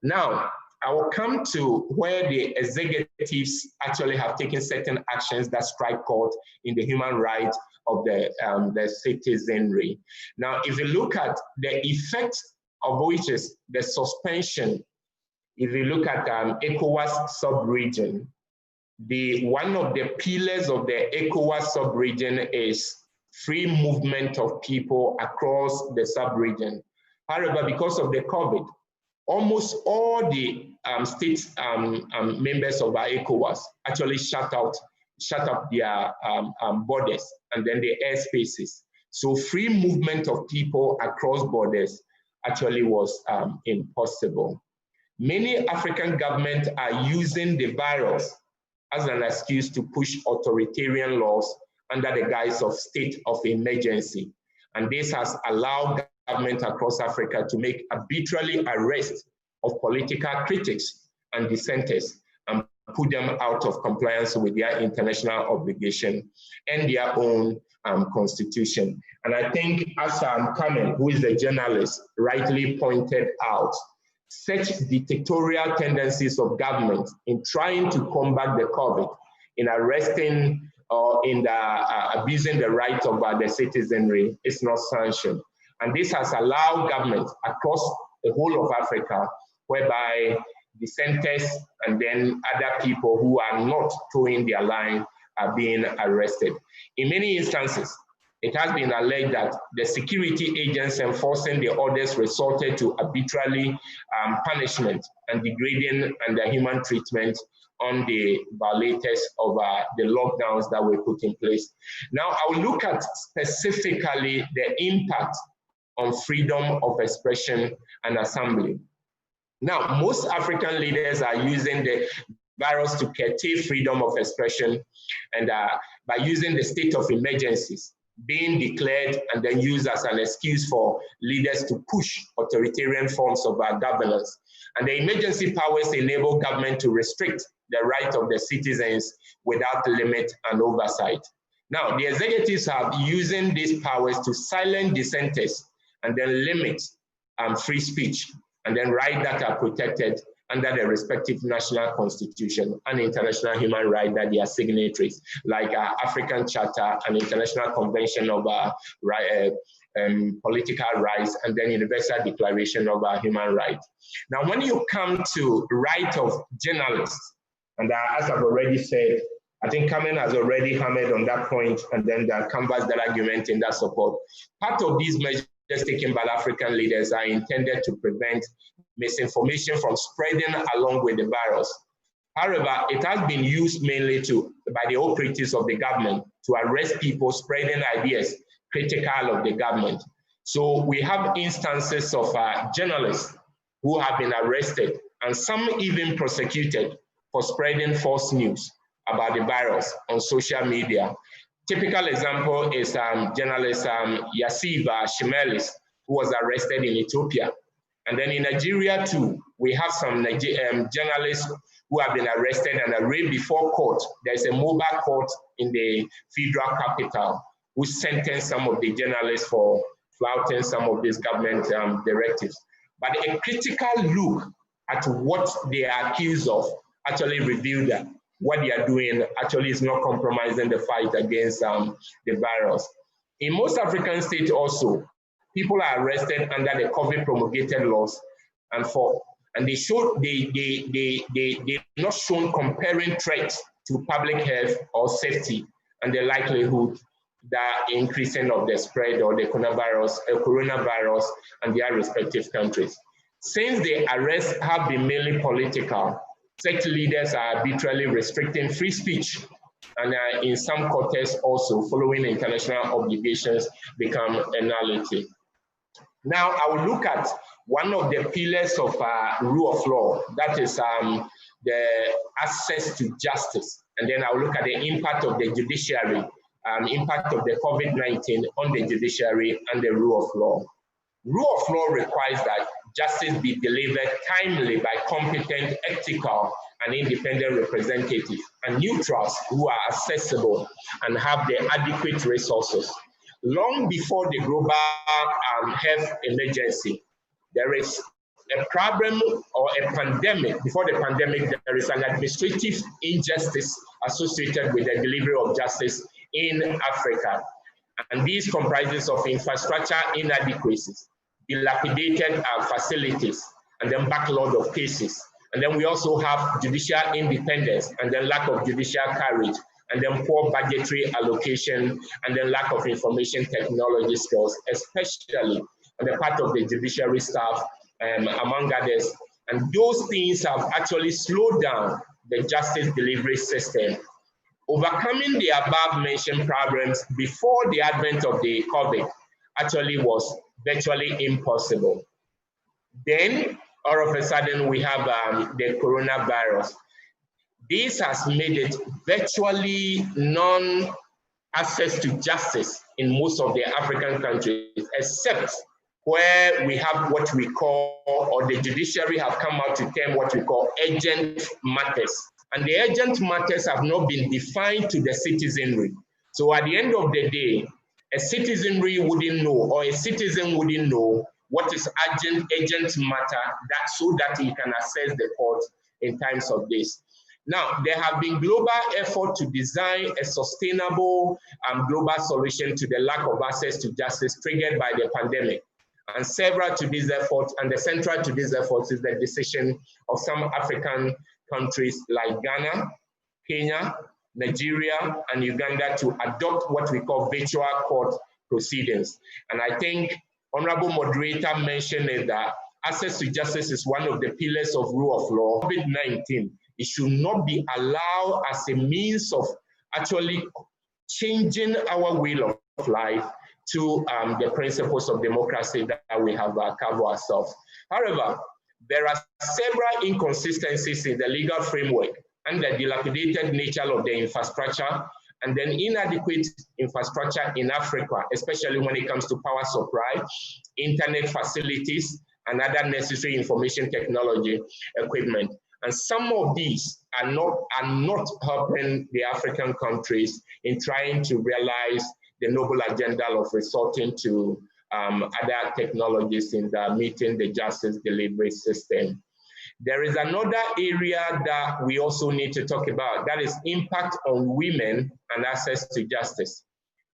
Now, I will come to where the executives actually have taken certain actions that strike court in the human rights of the citizenry. Now, if you look at the effect of which is the suspension, if you look at ECOWAS sub-region, one of the pillars of the ECOWAS sub-region is free movement of people across the sub-region. However, because of the COVID, almost all the states members of our ECOWAS actually shut up their borders and then the airspaces. So free movement of people across borders actually was impossible. Many African governments are using the virus as an excuse to push authoritarian laws under the guise of state of emergency. And this has allowed governments across Africa to make arbitrary arrests of political critics and dissenters and put them out of compliance with their international obligation and their own constitution. And I think as Carmen, who is a journalist, rightly pointed out, such dictatorial tendencies of government in trying to combat the COVID, in arresting or in abusing the rights of the citizenry is not sanctioned. And this has allowed governments across the whole of Africa, whereby dissenters and then other people who are not towing their line are being arrested. In many instances, it has been alleged that the security agents enforcing the orders resorted to arbitrary punishment and degrading and human treatment on the violators of the lockdowns that were put in place. Now, I will look at specifically the impact on freedom of expression and assembly. Now, most African leaders are using the virus to curtail freedom of expression and by using the state of emergencies being declared and then used as an excuse for leaders to push authoritarian forms of governance. And the emergency powers enable government to restrict the right of the citizens without limit and oversight. Now, the executives have using these powers to silence dissenters and then limit free speech and then rights that are protected under the respective national constitution and international human rights that they are signatories, like African Charter and International Convention of Political Rights, and then Universal Declaration of Human Rights. Now, when you come to right of journalists, and as I've already said, I think Carmen has already hammered on that point, and then canvassed that argument in that support. Part of these measures taken by African leaders are intended to prevent misinformation from spreading along with the virus. However, it has been used mainly by the operatives of the government to arrest people spreading ideas critical of the government. So we have instances of journalists who have been arrested and some even prosecuted for spreading false news about the virus on social media. Typical example is journalist Yassib Shimelis, who was arrested in Ethiopia. And then in Nigeria too, we have some journalists who have been arrested and arraigned before court. There's a mobile court in the federal capital who sentenced some of the journalists for flouting some of these government directives. But a critical look at what they are accused of actually revealed that what they are doing actually is not compromising the fight against the virus. In most African states also, people are arrested under the COVID promulgated laws, and they not shown comparing threats to public health or safety and the likelihood that increasing of the spread of the coronavirus and their respective countries. Since the arrests have been mainly political, such leaders are arbitrarily restricting free speech, and in some contexts also following international obligations become a nullity. Now I will look at one of the pillars of rule of law, that is the access to justice, and then I will look at the impact of the judiciary, impact of the COVID-19 on the judiciary and the rule of law. Rule of law requires that justice be delivered timely by competent, ethical, and independent representatives and neutrals who are accessible and have the adequate resources. Long before the global health emergency, there is a problem or a pandemic. Before the pandemic, there is an administrative injustice associated with the delivery of justice in Africa. And these comprises of infrastructure inadequacies, dilapidated facilities, and then backlog of cases. And then we also have judicial independence, and then lack of judicial courage, and then poor budgetary allocation, and then lack of information technology skills, especially on the part of the judiciary staff, among others. And those things have actually slowed down the justice delivery system. Overcoming the above mentioned problems before the advent of the COVID actually was virtually impossible. Then, all of a sudden we have the coronavirus. This has made it virtually non-access to justice in most of the African countries, except where we have what we call, or the judiciary have come out to term what we call urgent matters. And the urgent matters have not been defined to the citizenry. So at the end of the day, a citizenry wouldn't know, or a citizen wouldn't know what is urgent matter, so that he can access the court in times of this. Now, there have been global efforts to design a sustainable global solution to the lack of access to justice triggered by the pandemic. And several to these efforts, and the central to these efforts is the decision of some African countries like Ghana, Kenya, Nigeria, and Uganda to adopt what we call virtual court proceedings. And I think Honorable Moderator mentioned that access to justice is one of the pillars of rule of law. COVID-19, it should not be allowed as a means of actually changing our way of life to the principles of democracy that we have carved ourselves. However, there are several inconsistencies in the legal framework and the dilapidated nature of the infrastructure, and then inadequate infrastructure in Africa, especially when it comes to power supply, internet facilities, and other necessary information technology equipment. And some of these are not helping the African countries in trying to realize the noble agenda of resorting to other technologies in meeting the justice delivery system. There is another area that we also need to talk about, that is impact on women and access to justice.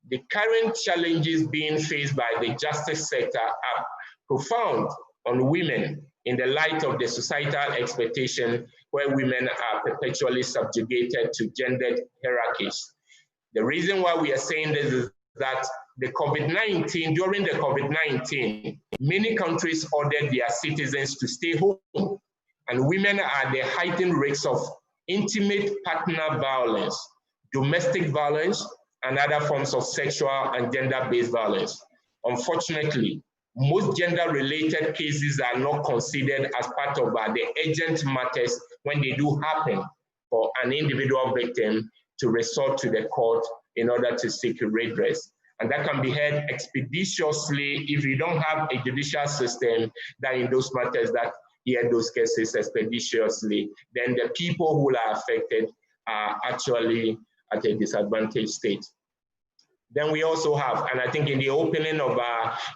The current challenges being faced by the justice sector are profound on women in the light of the societal expectation where women are perpetually subjugated to gendered hierarchies. The reason why we are saying this is that during the COVID-19, many countries ordered their citizens to stay home, and women are at the heightened risks of intimate partner violence, domestic violence, and other forms of sexual and gender-based violence. Unfortunately, most gender-related cases are not considered as part of the urgent matters when they do happen for an individual victim to resort to the court in order to seek redress. And that can be heard expeditiously if you don't have a judicial system that in those matters that hear those cases expeditiously, then the people who are affected are actually at a disadvantaged state. Then we also have, and I think in the opening of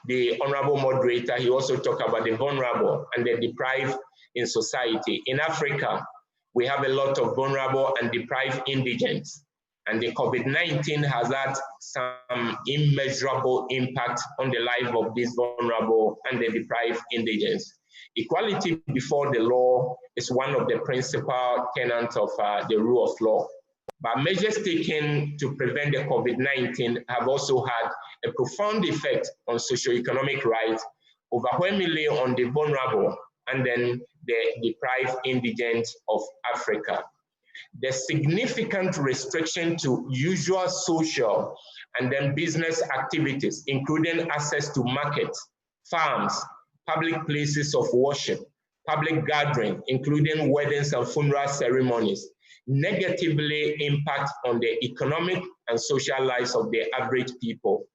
the Honorable Moderator, he also talked about the vulnerable and the deprived in society. In Africa, we have a lot of vulnerable and deprived indigents. And the COVID-19 has had some immeasurable impact on the life of these vulnerable and the deprived indigents. Equality before the law is one of the principal tenets of the rule of law. But measures taken to prevent the COVID-19 have also had a profound effect on socioeconomic rights, overwhelmingly on the vulnerable and then the deprived indigents of Africa. The significant restriction to usual social and then business activities, including access to markets, farms, public places of worship, public gatherings, including weddings and funeral ceremonies, negatively impact on the economic and social lives of the average people.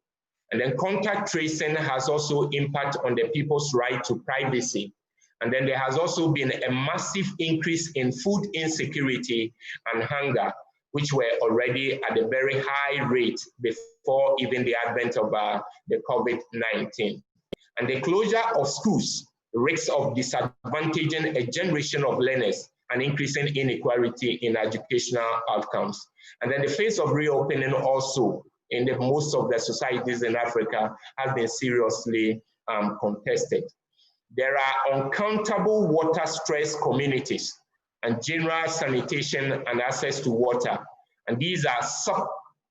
And then contact tracing has also impact on the people's right to privacy. And then there has also been a massive increase in food insecurity and hunger, which were already at a very high rate before even the advent of the COVID-19. And the closure of schools risks of disadvantaging a generation of learners and increasing inequality in educational outcomes. And then the phase of reopening also in most of the societies in Africa has been seriously contested. There are uncountable water-stressed communities and general sanitation and access to water. And these are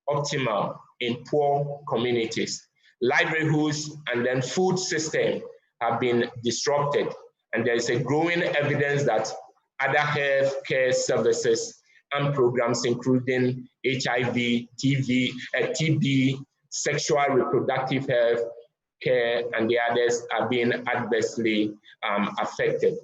suboptimal in poor communities. Livelihoods and then food system have been disrupted. And there is a growing evidence that other health care services and programs, including HIV, TB, sexual reproductive health care, and the others are being adversely affected.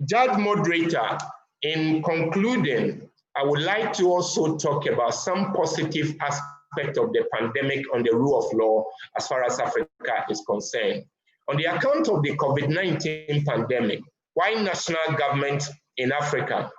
Judge Moderator, in concluding, I would like to also talk about some positive aspect of the pandemic on the rule of law as far as Africa is concerned. On the account of the COVID-19 pandemic, while national governments in Africa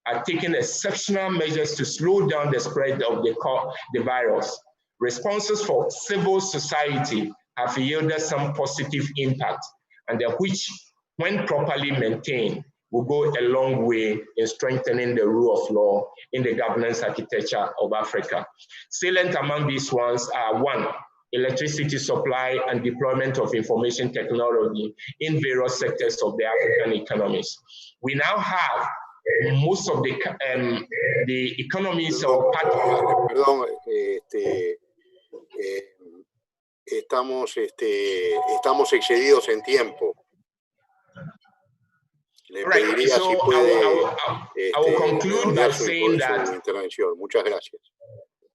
are taking exceptional measures to slow down the spread of the virus, responses for civil society have yielded some positive impact, and which, when properly maintained, will go a long way in strengthening the rule of law in the governance architecture of Africa. Salient among these ones are: one, electricity supply and deployment of information technology in various sectors of the African economies. We now have most of the economies or part of... Perdón, estamos excedidos en tiempo. Le pediría si puede redondear su intervención. Muchas gracias.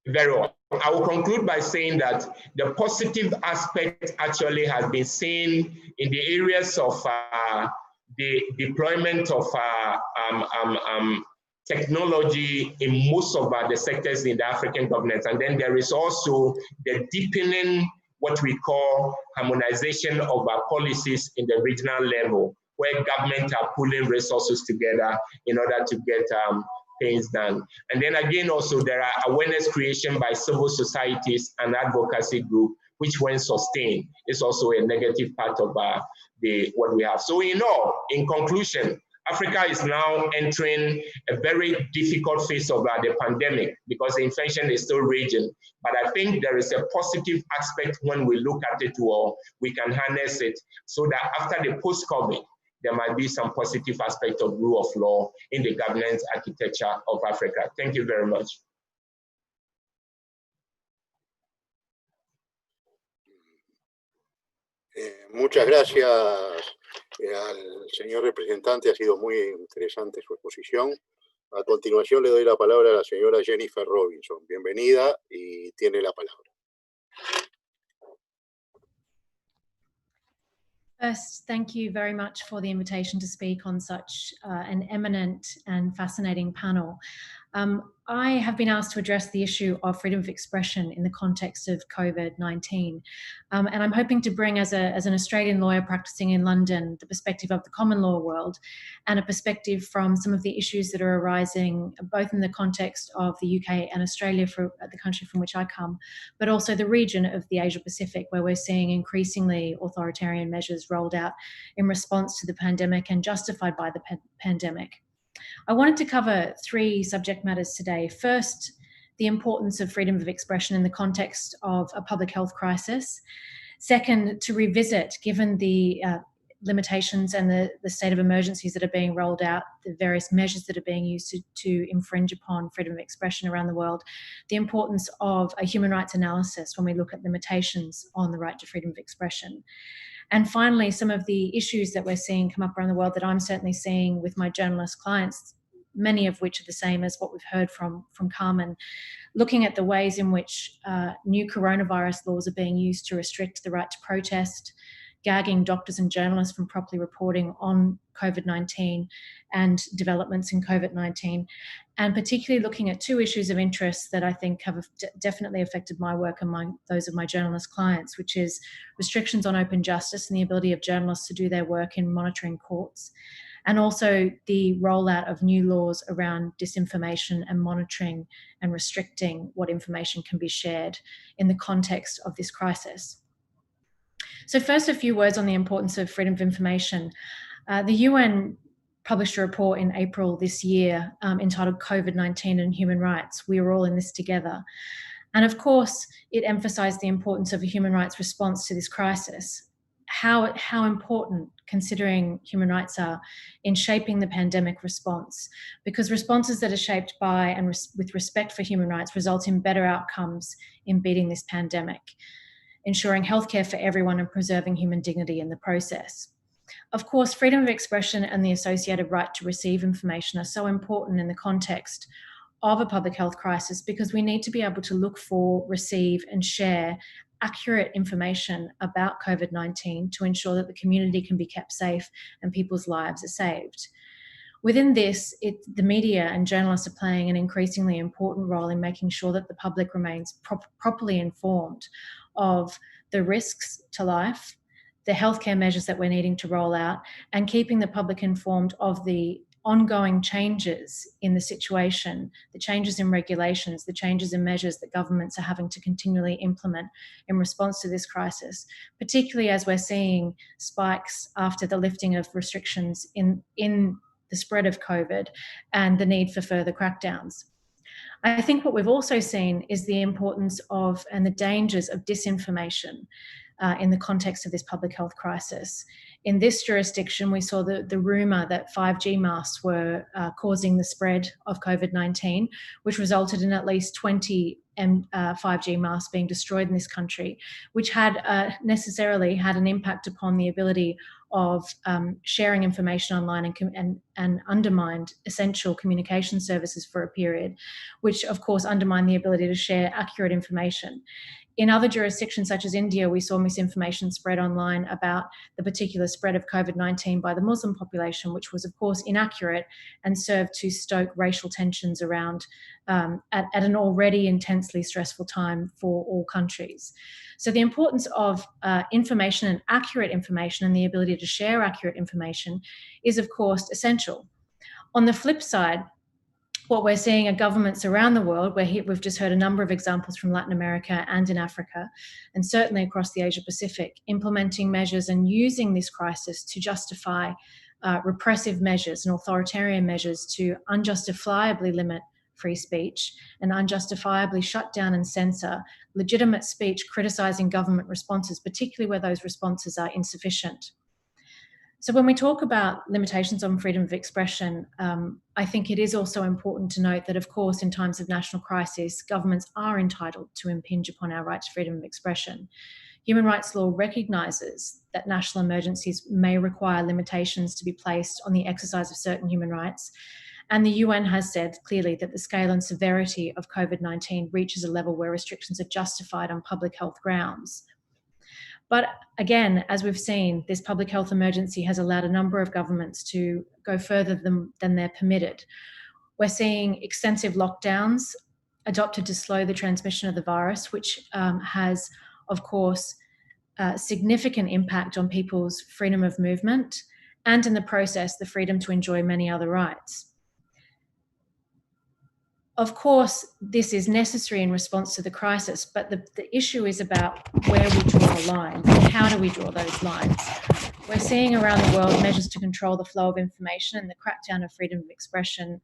Very well. I will conclude by saying that the positive aspect actually has been seen in the areas of the deployment of technology in most of the sectors in the African governance. And then there is also the deepening, what we call harmonization of our policies in the regional level, where governments are pulling resources together in order to get things done. And then again, also there are awareness creation by civil societies and advocacy group, which when sustained is also a negative part of what we have. So in all, in conclusion, Africa is now entering a very difficult phase of the pandemic because the infection is still raging. But I think there is a positive aspect when we look at it all, we can harness it so that after the post-COVID, there might be some positive aspect of rule of law in the governance architecture of Africa. Thank you very much. Muchas gracias al señor representante, ha sido muy interesante su exposición. A continuación le doy la palabra a la señora Jennifer Robinson. Bienvenida y tiene la palabra. First, thank you very much for the invitation to speak on such an eminent and fascinating panel. I have been asked to address the issue of freedom of expression in the context of COVID-19. And I'm hoping to bring, as an Australian lawyer practicing in London, the perspective of the common law world and a perspective from some of the issues that are arising both in the context of the UK and Australia, for the country from which I come, but also the region of the Asia Pacific, where we're seeing increasingly authoritarian measures rolled out in response to the pandemic and justified by the pandemic. I wanted to cover three subject matters today. First, the importance of freedom of expression in the context of a public health crisis. Second, to revisit, given the limitations and the state of emergencies that are being rolled out, the various measures that are being used to infringe upon freedom of expression around the world, the importance of a human rights analysis when we look at limitations on the right to freedom of expression. And finally, some of the issues that we're seeing come up around the world that I'm certainly seeing with my journalist clients, many of which are the same as what we've heard from Carmen, looking at the ways in which new coronavirus laws are being used to restrict the right to protest, gagging doctors and journalists from properly reporting on COVID-19 and developments in COVID-19, and particularly looking at two issues of interest that I think have definitely affected my work among those of my journalist clients, which is restrictions on open justice and the ability of journalists to do their work in monitoring courts, and also the rollout of new laws around disinformation and monitoring and restricting what information can be shared in the context of this crisis. So first, a few words on the importance of freedom of information. The UN published a report in April this year entitled COVID-19 and Human Rights. We are all in this together. And of course, it emphasized the importance of a human rights response to this crisis, how important considering human rights are in shaping the pandemic response, because responses that are shaped by and with respect for human rights result in better outcomes in beating this pandemic, ensuring healthcare for everyone and preserving human dignity in the process. Of course, freedom of expression and the associated right to receive information are so important in the context of a public health crisis because we need to be able to look for, receive and share accurate information about COVID-19 to ensure that the community can be kept safe and people's lives are saved. Within this, the media and journalists are playing an increasingly important role in making sure that the public remains properly informed of the risks to life, the healthcare measures that we're needing to roll out, and keeping the public informed of the ongoing changes in the situation, the changes in regulations, the changes in measures that governments are having to continually implement in response to this crisis, particularly as we're seeing spikes after the lifting of restrictions in the spread of COVID and the need for further crackdowns. I think what we've also seen is the importance of and the dangers of disinformation in the context of this public health crisis. In this jurisdiction, we saw the rumour that 5G masks were causing the spread of COVID-19, which resulted in at least 20 5G masks being destroyed in this country, which had necessarily had an impact upon the ability of sharing information online and undermined essential communication services for a period, which of course undermined the ability to share accurate information. In other jurisdictions such as India, we saw misinformation spread online about the particular spread of COVID-19 by the Muslim population, which was of course inaccurate and served to stoke racial tensions around at an already intensely stressful time for all countries. So the importance of information and accurate information and the ability to share accurate information is of course essential. On the flip side, what we're seeing are governments around the world, where we've just heard a number of examples from Latin America and in Africa, and certainly across the Asia Pacific, implementing measures and using this crisis to justify repressive measures and authoritarian measures to unjustifiably limit free speech and unjustifiably shut down and censor legitimate speech criticising government responses, particularly where those responses are insufficient. So when we talk about limitations on freedom of expression, I think it is also important to note that, of course, in times of national crisis, governments are entitled to impinge upon our right to freedom of expression. Human rights law recognises that national emergencies may require limitations to be placed on the exercise of certain human rights, and the UN has said clearly that the scale and severity of COVID-19 reaches a level where restrictions are justified on public health grounds. But again, as we've seen, this public health emergency has allowed a number of governments to go further than they're permitted. We're seeing extensive lockdowns adopted to slow the transmission of the virus, which has, of course, significant impact on people's freedom of movement and, in the process, the freedom to enjoy many other rights. Of course, this is necessary in response to the crisis, but the issue is about where we draw a line and how do we draw those lines. We're seeing around the world measures to control the flow of information and the crackdown of freedom of expression,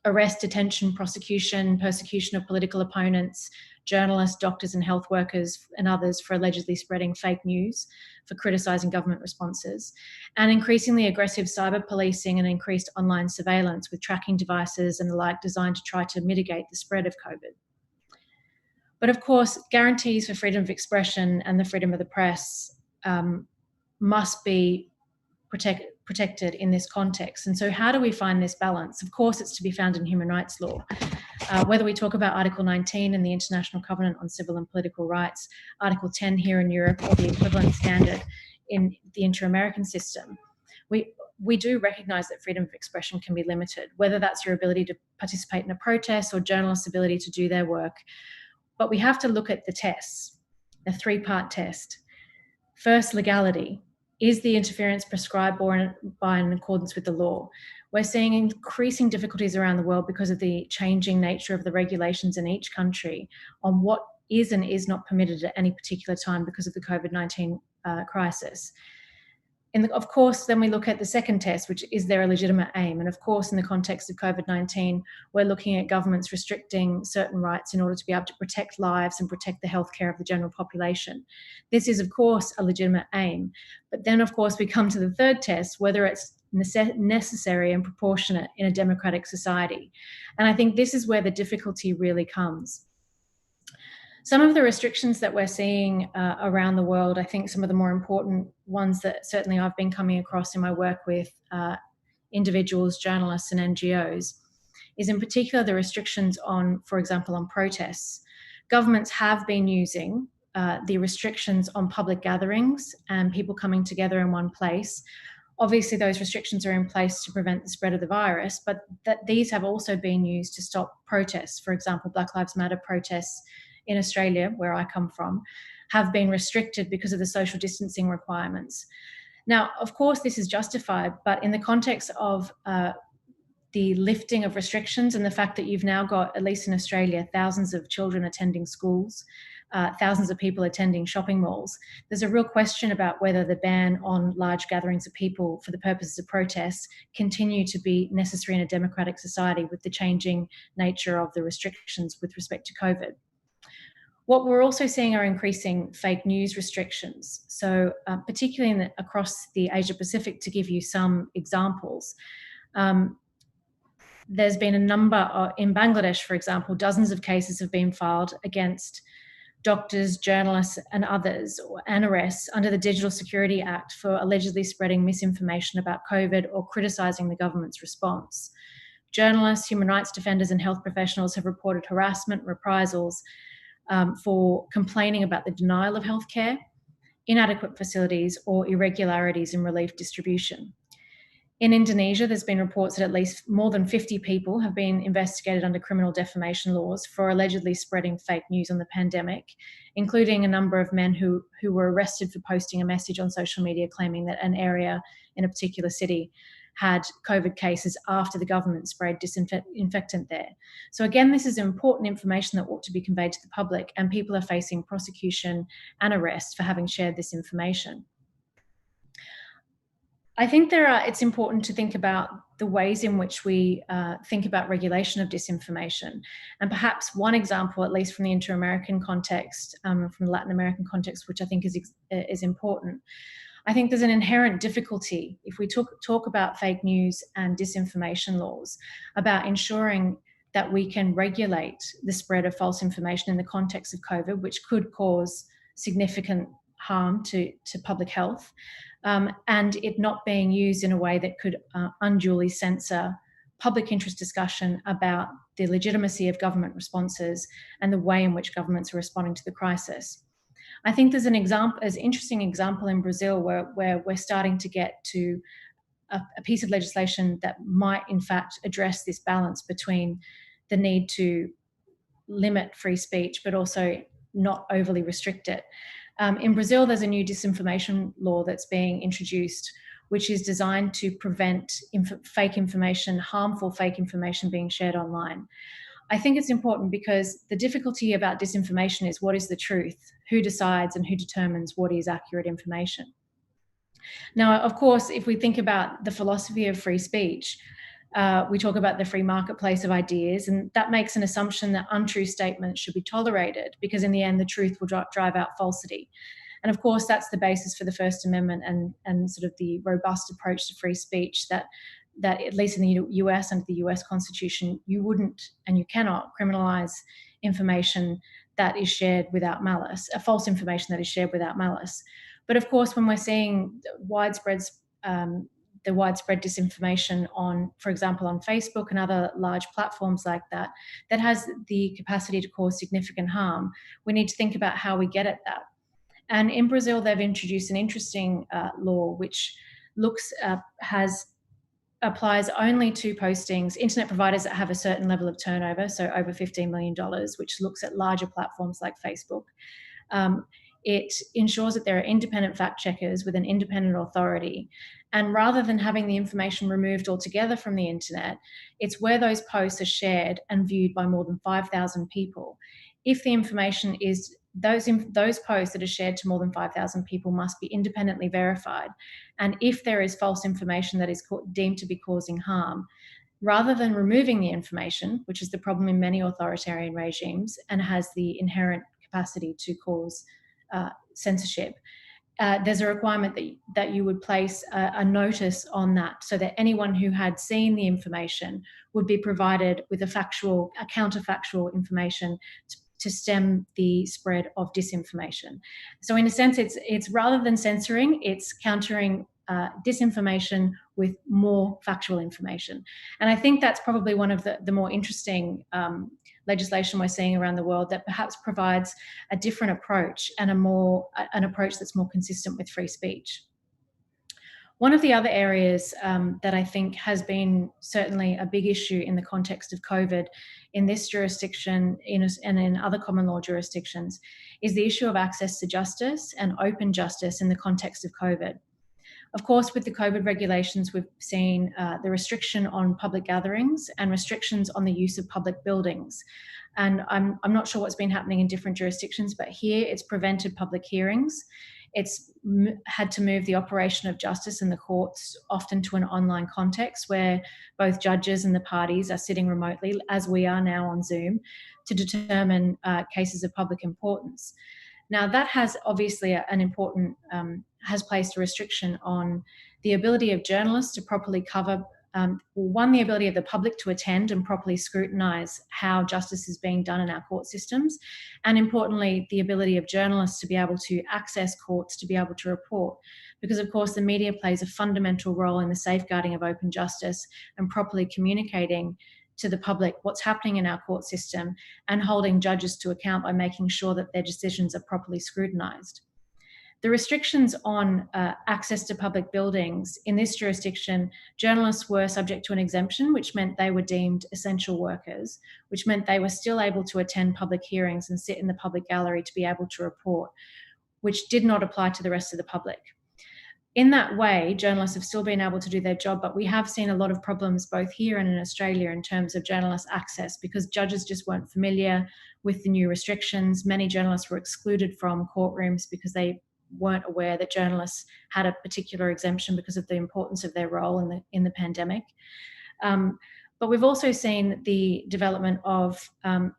arrest, detention, prosecution, persecution of political opponents, journalists, doctors and health workers and others for allegedly spreading fake news, for criticising government responses, and increasingly aggressive cyber policing and increased online surveillance with tracking devices and the like designed to try to mitigate the spread of COVID. But of course, guarantees for freedom of expression and the freedom of the press must be protected in this context. And so how do we find this balance? Of course, it's to be found in human rights law. Whether we talk about Article 19 in the International Covenant on Civil and Political Rights, Article 10 here in Europe, or the equivalent standard in the inter-American system, we do recognise that freedom of expression can be limited, whether that's your ability to participate in a protest or journalists' ability to do their work. But we have to look at the tests, the three-part test. First, legality. Is the interference prescribed by in accordance with the law? We're seeing increasing difficulties around the world because of the changing nature of the regulations in each country on what is and is not permitted at any particular time because of the COVID-19 crisis. Of course, then we look at the second test, which is there a legitimate aim? And of course, in the context of COVID-19, we're looking at governments restricting certain rights in order to be able to protect lives and protect the healthcare of the general population. This is, of course, a legitimate aim. But then, of course, we come to the third test, whether it's necessary and proportionate in a democratic society. And I think this is where the difficulty really comes. Some of the restrictions that we're seeing around the world, I think some of the more important ones that certainly I've been coming across in my work with individuals, journalists and NGOs, is in particular the restrictions on, for example, on protests. Governments have been using the restrictions on public gatherings and people coming together in one place Obviously, those restrictions are in place to prevent the spread of the virus, but that these have also been used to stop protests. For example, Black Lives Matter protests in Australia, where I come from, have been restricted because of the social distancing requirements. Now, of course, this is justified, but in the context of the lifting of restrictions and the fact that you've now got, at least in Australia, thousands of children attending schools, thousands of people attending shopping malls, there's a real question about whether the ban on large gatherings of people for the purposes of protests continue to be necessary in a democratic society with the changing nature of the restrictions with respect to COVID. What we're also seeing are increasing fake news restrictions. So particularly across the Asia Pacific, to give you some examples, there's been a number in Bangladesh, for example, dozens of cases have been filed against doctors, journalists, and others, and arrests under the Digital Security Act for allegedly spreading misinformation about COVID or criticising the government's response. Journalists, human rights defenders, and health professionals have reported harassment, reprisals for complaining about the denial of healthcare, inadequate facilities, or irregularities in relief distribution. In Indonesia, there's been reports that at least more than 50 people have been investigated under criminal defamation laws for allegedly spreading fake news on the pandemic, including a number of men who were arrested for posting a message on social media claiming that an area in a particular city had COVID cases after the government sprayed disinfectant there. So again, this is important information that ought to be conveyed to the public, and people are facing prosecution and arrest for having shared this information. I think it's important to think about the ways in which we think about regulation of disinformation. And perhaps one example, at least from the inter-American context, from the Latin American context, which I think is important. I think there's an inherent difficulty if we talk about fake news and disinformation laws, about ensuring that we can regulate the spread of false information in the context of COVID, which could cause significant harm to public health, and it not being used in a way that could unduly censor public interest discussion about the legitimacy of government responses and the way in which governments are responding to the crisis. I think there's an interesting example in Brazil where we're starting to get to a piece of legislation that might in fact address this balance between the need to limit free speech but also not overly restrict it. In Brazil, there's a new disinformation law that's being introduced, which is designed to prevent fake information, harmful fake information being shared online. I think it's important because the difficulty about disinformation is what is the truth, who decides and who determines what is accurate information. Now, of course, if we think about the philosophy of free speech, we talk about the free marketplace of ideas, and that makes an assumption that untrue statements should be tolerated because in the end, the truth will drive out falsity. And of course, that's the basis for the First Amendment and sort of the robust approach to free speech that at least in the US, under the US Constitution, you wouldn't and you cannot criminalize information that is shared without malice, false information that is shared without malice. But of course, when we're seeing the widespread disinformation on, for example, on Facebook and other large platforms like that, that has the capacity to cause significant harm, we need to think about how we get at that. And in Brazil, they've introduced an interesting law which applies only to postings, internet providers that have a certain level of turnover, so over $15 million, which looks at larger platforms like Facebook. It ensures that there are independent fact checkers with an independent authority. And rather than having the information removed altogether from the internet, it's where those posts are shared and viewed by more than 5,000 people. If the information is those posts that are shared to more than 5,000 people must be independently verified. And if there is false information that is deemed to be causing harm, rather than removing the information, which is the problem in many authoritarian regimes and has the inherent capacity to cause censorship, there's a requirement that you would place a notice on that so that anyone who had seen the information would be provided with a counterfactual information to stem the spread of disinformation. So in a sense, it's rather than censoring, it's countering disinformation with more factual information. And I think that's probably one of the more interesting legislation we're seeing around the world that perhaps provides a different approach and an approach that's more consistent with free speech. One of the other areas that I think has been certainly a big issue in the context of COVID in this jurisdiction and in other common law jurisdictions is the issue of access to justice and open justice in the context of COVID. Of course, with the COVID regulations, we've seen the restriction on public gatherings and restrictions on the use of public buildings. And I'm not sure what's been happening in different jurisdictions, but here it's prevented public hearings. It's had to move the operation of justice in the courts often to an online context where both judges and the parties are sitting remotely, as we are now on Zoom, to determine cases of public importance. Now, that has obviously has placed a restriction on the ability of journalists to properly cover, the ability of the public to attend and properly scrutinise how justice is being done in our court systems, and importantly, the ability of journalists to be able to access courts, to be able to report. Because, of course, the media plays a fundamental role in the safeguarding of open justice and properly communicating to the public what's happening in our court system and holding judges to account by making sure that their decisions are properly scrutinised. The restrictions on access to public buildings in this jurisdiction, journalists were subject to an exemption, which meant they were deemed essential workers, which meant they were still able to attend public hearings and sit in the public gallery to be able to report, which did not apply to the rest of the public. In that way, journalists have still been able to do their job, but we have seen a lot of problems both here and in Australia in terms of journalist access because judges just weren't familiar with the new restrictions. Many journalists were excluded from courtrooms because they weren't aware that journalists had a particular exemption because of the importance of their role in the pandemic. But we've also seen the development of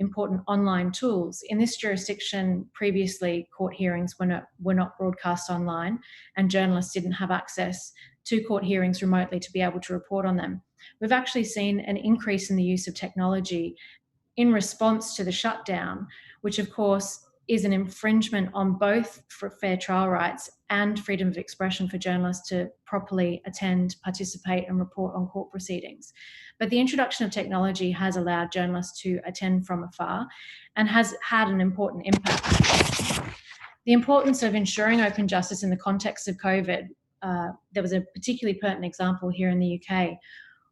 important online tools. In this jurisdiction, previously court hearings were not broadcast online and journalists didn't have access to court hearings remotely to be able to report on them. We've actually seen an increase in the use of technology in response to the shutdown, which of course is an infringement on both fair trial rights and freedom of expression for journalists to properly attend, participate and report on court proceedings. But the introduction of technology has allowed journalists to attend from afar and has had an important impact. The importance of ensuring open justice in the context of COVID, there was a particularly pertinent example here in the UK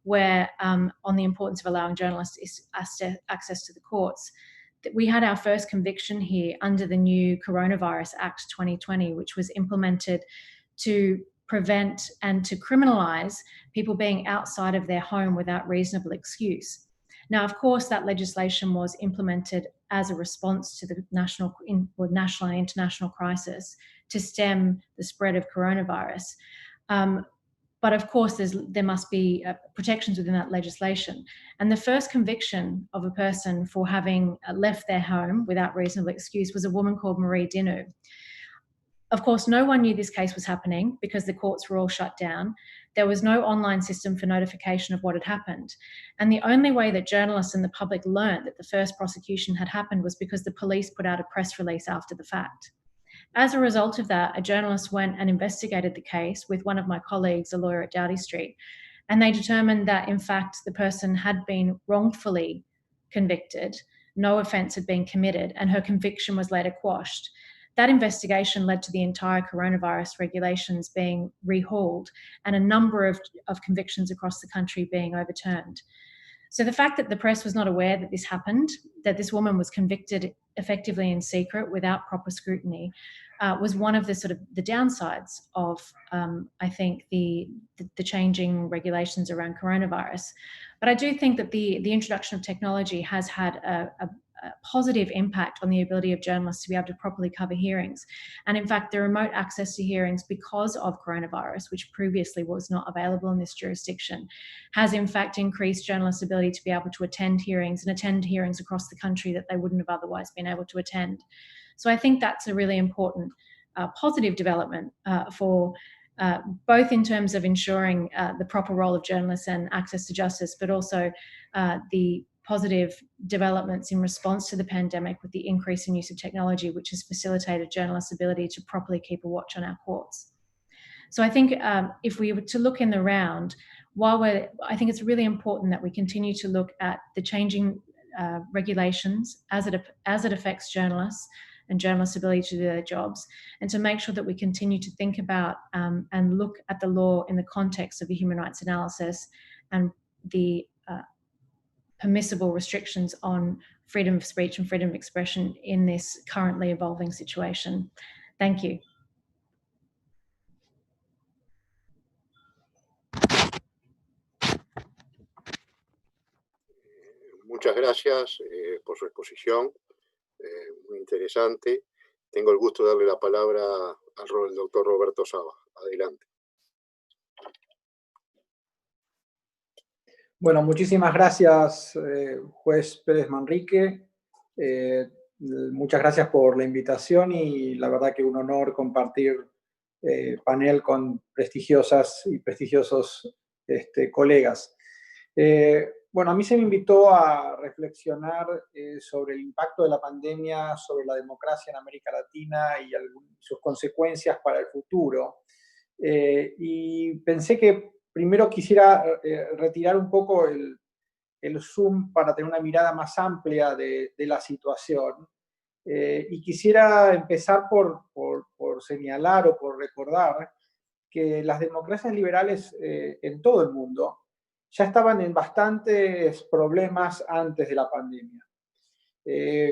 where on the importance of allowing journalists access to the courts. We had our first conviction here under the new Coronavirus Act 2020, which was implemented to prevent and to criminalise people being outside of their home without reasonable excuse. Now, of course, that legislation was implemented as a response to the national and international crisis to stem the spread of coronavirus. But of course, there must be protections within that legislation. And the first conviction of a person for having left their home without reasonable excuse was a woman called Marie Dinu. Of course, no one knew this case was happening because the courts were all shut down. There was no online system for notification of what had happened. And the only way that journalists and the public learned that the first prosecution had happened was because the police put out a press release after the fact. As a result of that, a journalist went and investigated the case with one of my colleagues, a lawyer at Doughty Street, and they determined that, in fact, the person had been wrongfully convicted, no offence had been committed, and her conviction was later quashed. That investigation led to the entire coronavirus regulations being rehauled and a number of convictions across the country being overturned. So the fact that the press was not aware that this happened, that this woman was convicted effectively in secret without proper scrutiny, was one of the sort of the downsides of, I think, the changing regulations around coronavirus. But I do think that the introduction of technology has had a positive impact on the ability of journalists to be able to properly cover hearings. And in fact, the remote access to hearings because of coronavirus, which previously was not available in this jurisdiction, has in fact increased journalists' ability to be able to attend hearings and attend hearings across the country that they wouldn't have otherwise been able to attend. So I think that's a really important positive development for both in terms of ensuring the proper role of journalists and access to justice, but also the positive developments in response to the pandemic with the increase in use of technology, which has facilitated journalists' ability to properly keep a watch on our courts. So I think if we were to look in the round, I think it's really important that we continue to look at the changing regulations as it affects journalists, and journalists' ability to do their jobs, and to make sure that we continue to think about and look at the law in the context of the human rights analysis and the permissible restrictions on freedom of speech and freedom of expression in this currently evolving situation. Thank you. Muchas gracias por su exposición, muy interesante. Tengo el gusto de darle la palabra al doctor Roberto Saba. Adelante. Bueno, muchísimas gracias, juez Pérez Manrique. Muchas gracias por la invitación y la verdad que un honor compartir panel con prestigiosas y prestigiosos colegas. Bueno, a mí se me invitó a reflexionar sobre el impacto de la pandemia sobre la democracia en América Latina y sus consecuencias para el futuro. Y pensé que primero quisiera retirar un poco el zoom para tener una mirada más amplia de la situación. Y quisiera empezar por señalar o por recordar que las democracias liberales en todo el mundo ya estaban en bastantes problemas antes de la pandemia.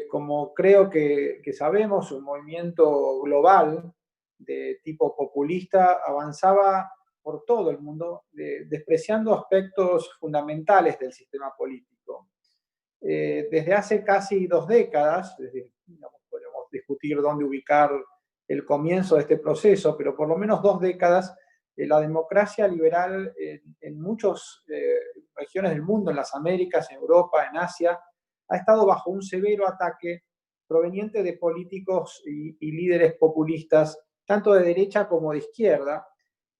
Como creo que sabemos, un movimiento global de tipo populista avanzaba por todo el mundo, despreciando aspectos fundamentales del sistema político. Desde hace casi 2 décadas, podemos discutir dónde ubicar el comienzo de este proceso, pero por lo menos 2 décadas, la democracia liberal en muchas regiones del mundo, en las Américas, en Europa, en Asia, ha estado bajo un severo ataque proveniente de políticos y líderes populistas, tanto de derecha como de izquierda,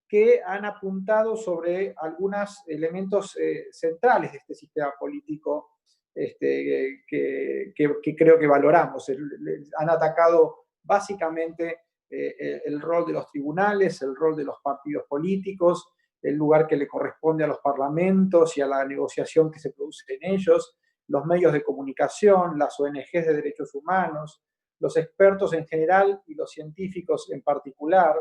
que han apuntado sobre algunos elementos centrales de este sistema político que creo que valoramos. Han atacado básicamente el rol de los tribunales, el rol de los partidos políticos, el lugar que le corresponde a los parlamentos y a la negociación que se produce en ellos, los medios de comunicación, las ONGs de derechos humanos, los expertos en general y los científicos en particular,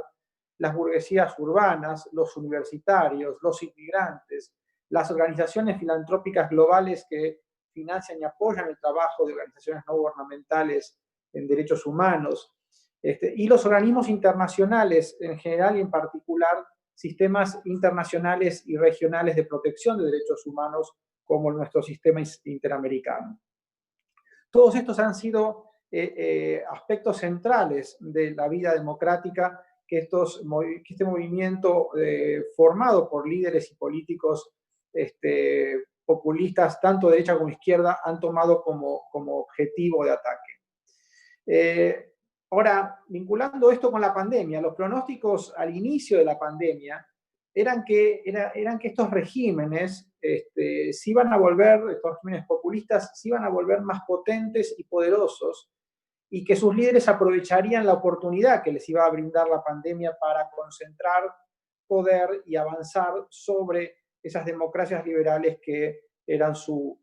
las burguesías urbanas, los universitarios, los inmigrantes, las organizaciones filantrópicas globales que financian y apoyan el trabajo de organizaciones no gubernamentales en derechos humanos, y los organismos internacionales en general y en particular sistemas internacionales y regionales de protección de derechos humanos como nuestro sistema interamericano. Todos estos han sido aspectos centrales de la vida democrática que este movimiento formado por líderes y políticos populistas, tanto de derecha como izquierda, han tomado como objetivo de ataque. Ahora, vinculando esto con la pandemia, los pronósticos al inicio de la pandemia eran que estos regímenes se iban a volver, estos regímenes populistas, se iban a volver más potentes y poderosos, y que sus líderes aprovecharían la oportunidad que les iba a brindar la pandemia para concentrar poder y avanzar sobre esas democracias liberales que eran su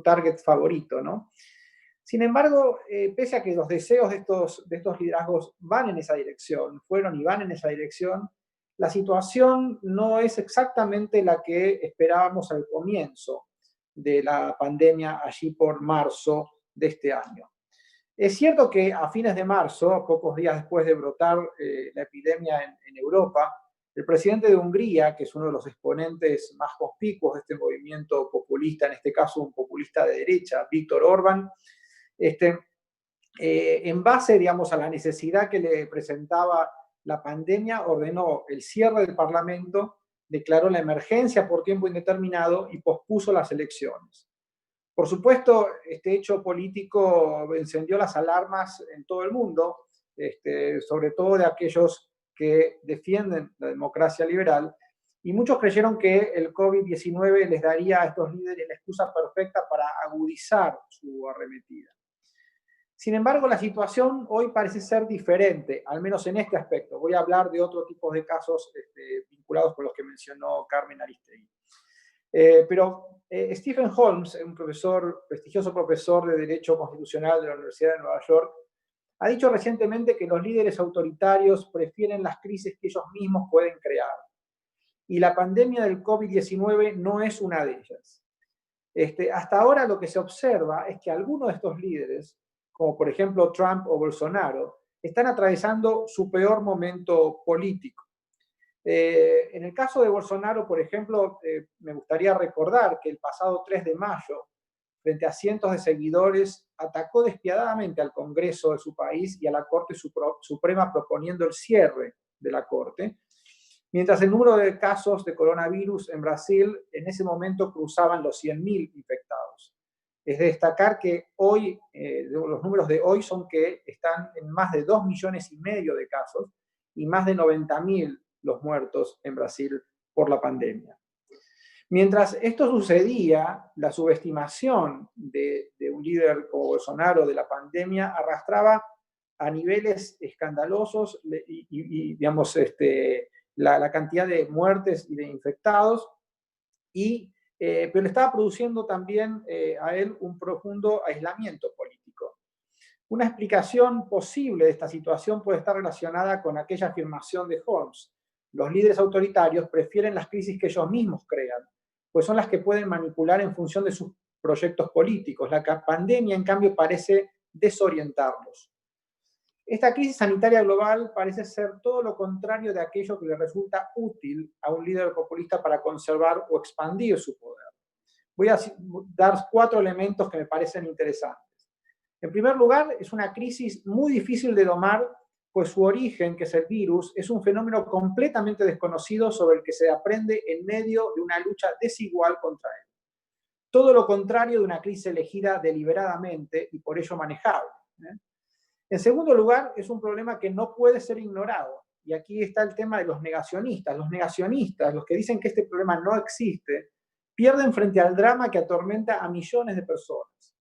target favorito, ¿no? Sin embargo, pese a que los deseos de estos liderazgos van en esa dirección, fueron y van en esa dirección, la situación no es exactamente la que esperábamos al comienzo de la pandemia, allí por marzo de este año. Es cierto que a fines de marzo, pocos días después de brotar la epidemia en Europa, el presidente de Hungría, que es uno de los exponentes más conspicuos de este movimiento populista, en este caso un populista de derecha, Viktor Orbán, en base, digamos, a la necesidad que le presentaba la pandemia, ordenó el cierre del Parlamento, declaró la emergencia por tiempo indeterminado y pospuso las elecciones. Por supuesto, este hecho político encendió las alarmas en todo el mundo, sobre todo de aquellos que defienden la democracia liberal, y muchos creyeron que el COVID-19 les daría a estos líderes la excusa perfecta para agudizar su arremetida. Sin embargo, la situación hoy parece ser diferente, al menos en este aspecto. Voy a hablar de otro tipo de casos vinculados con los que mencionó Carmen Aristegui. Pero Stephen Holmes, un prestigioso profesor de Derecho Constitucional de la Universidad de Nueva York, ha dicho recientemente que los líderes autoritarios prefieren las crisis que ellos mismos pueden crear. Y la pandemia del COVID-19 no es una de ellas. Hasta ahora lo que se observa es que algunos de estos líderes, como por ejemplo Trump o Bolsonaro, están atravesando su peor momento político. En el caso de Bolsonaro, por ejemplo, me gustaría recordar que el pasado 3 de mayo, frente a cientos de seguidores, atacó despiadadamente al Congreso de su país y a la Corte Suprema proponiendo el cierre de la Corte, mientras el número de casos de coronavirus en Brasil en ese momento cruzaban los 100.000 infectados. Es de destacar que hoy, los números de hoy son que están en más de 2,5 millones de casos y más de 90.000 los muertos en Brasil por la pandemia. Mientras esto sucedía, la subestimación de un líder como Bolsonaro de la pandemia arrastraba a niveles escandalosos y digamos, la cantidad de muertes y de infectados, pero le estaba produciendo también a él un profundo aislamiento político. Una explicación posible de esta situación puede estar relacionada con aquella afirmación de Holmes. Los líderes autoritarios prefieren las crisis que ellos mismos crean, pues son las que pueden manipular en función de sus proyectos políticos. La pandemia, en cambio, parece desorientarlos. Esta crisis sanitaria global parece ser todo lo contrario de aquello que le resulta útil a un líder populista para conservar o expandir su poder. Voy a dar 4 elementos que me parecen interesantes. En primer lugar, es una crisis muy difícil de domar, pues su origen, que es el virus, es un fenómeno completamente desconocido sobre el que se aprende en medio de una lucha desigual contra él. Todo lo contrario de una crisis elegida deliberadamente y por ello manejable. En segundo lugar, es un problema que no puede ser ignorado. Y aquí está el tema de los negacionistas. Los negacionistas, los que dicen que este problema no existe, pierden frente al drama que atormenta a millones de personas.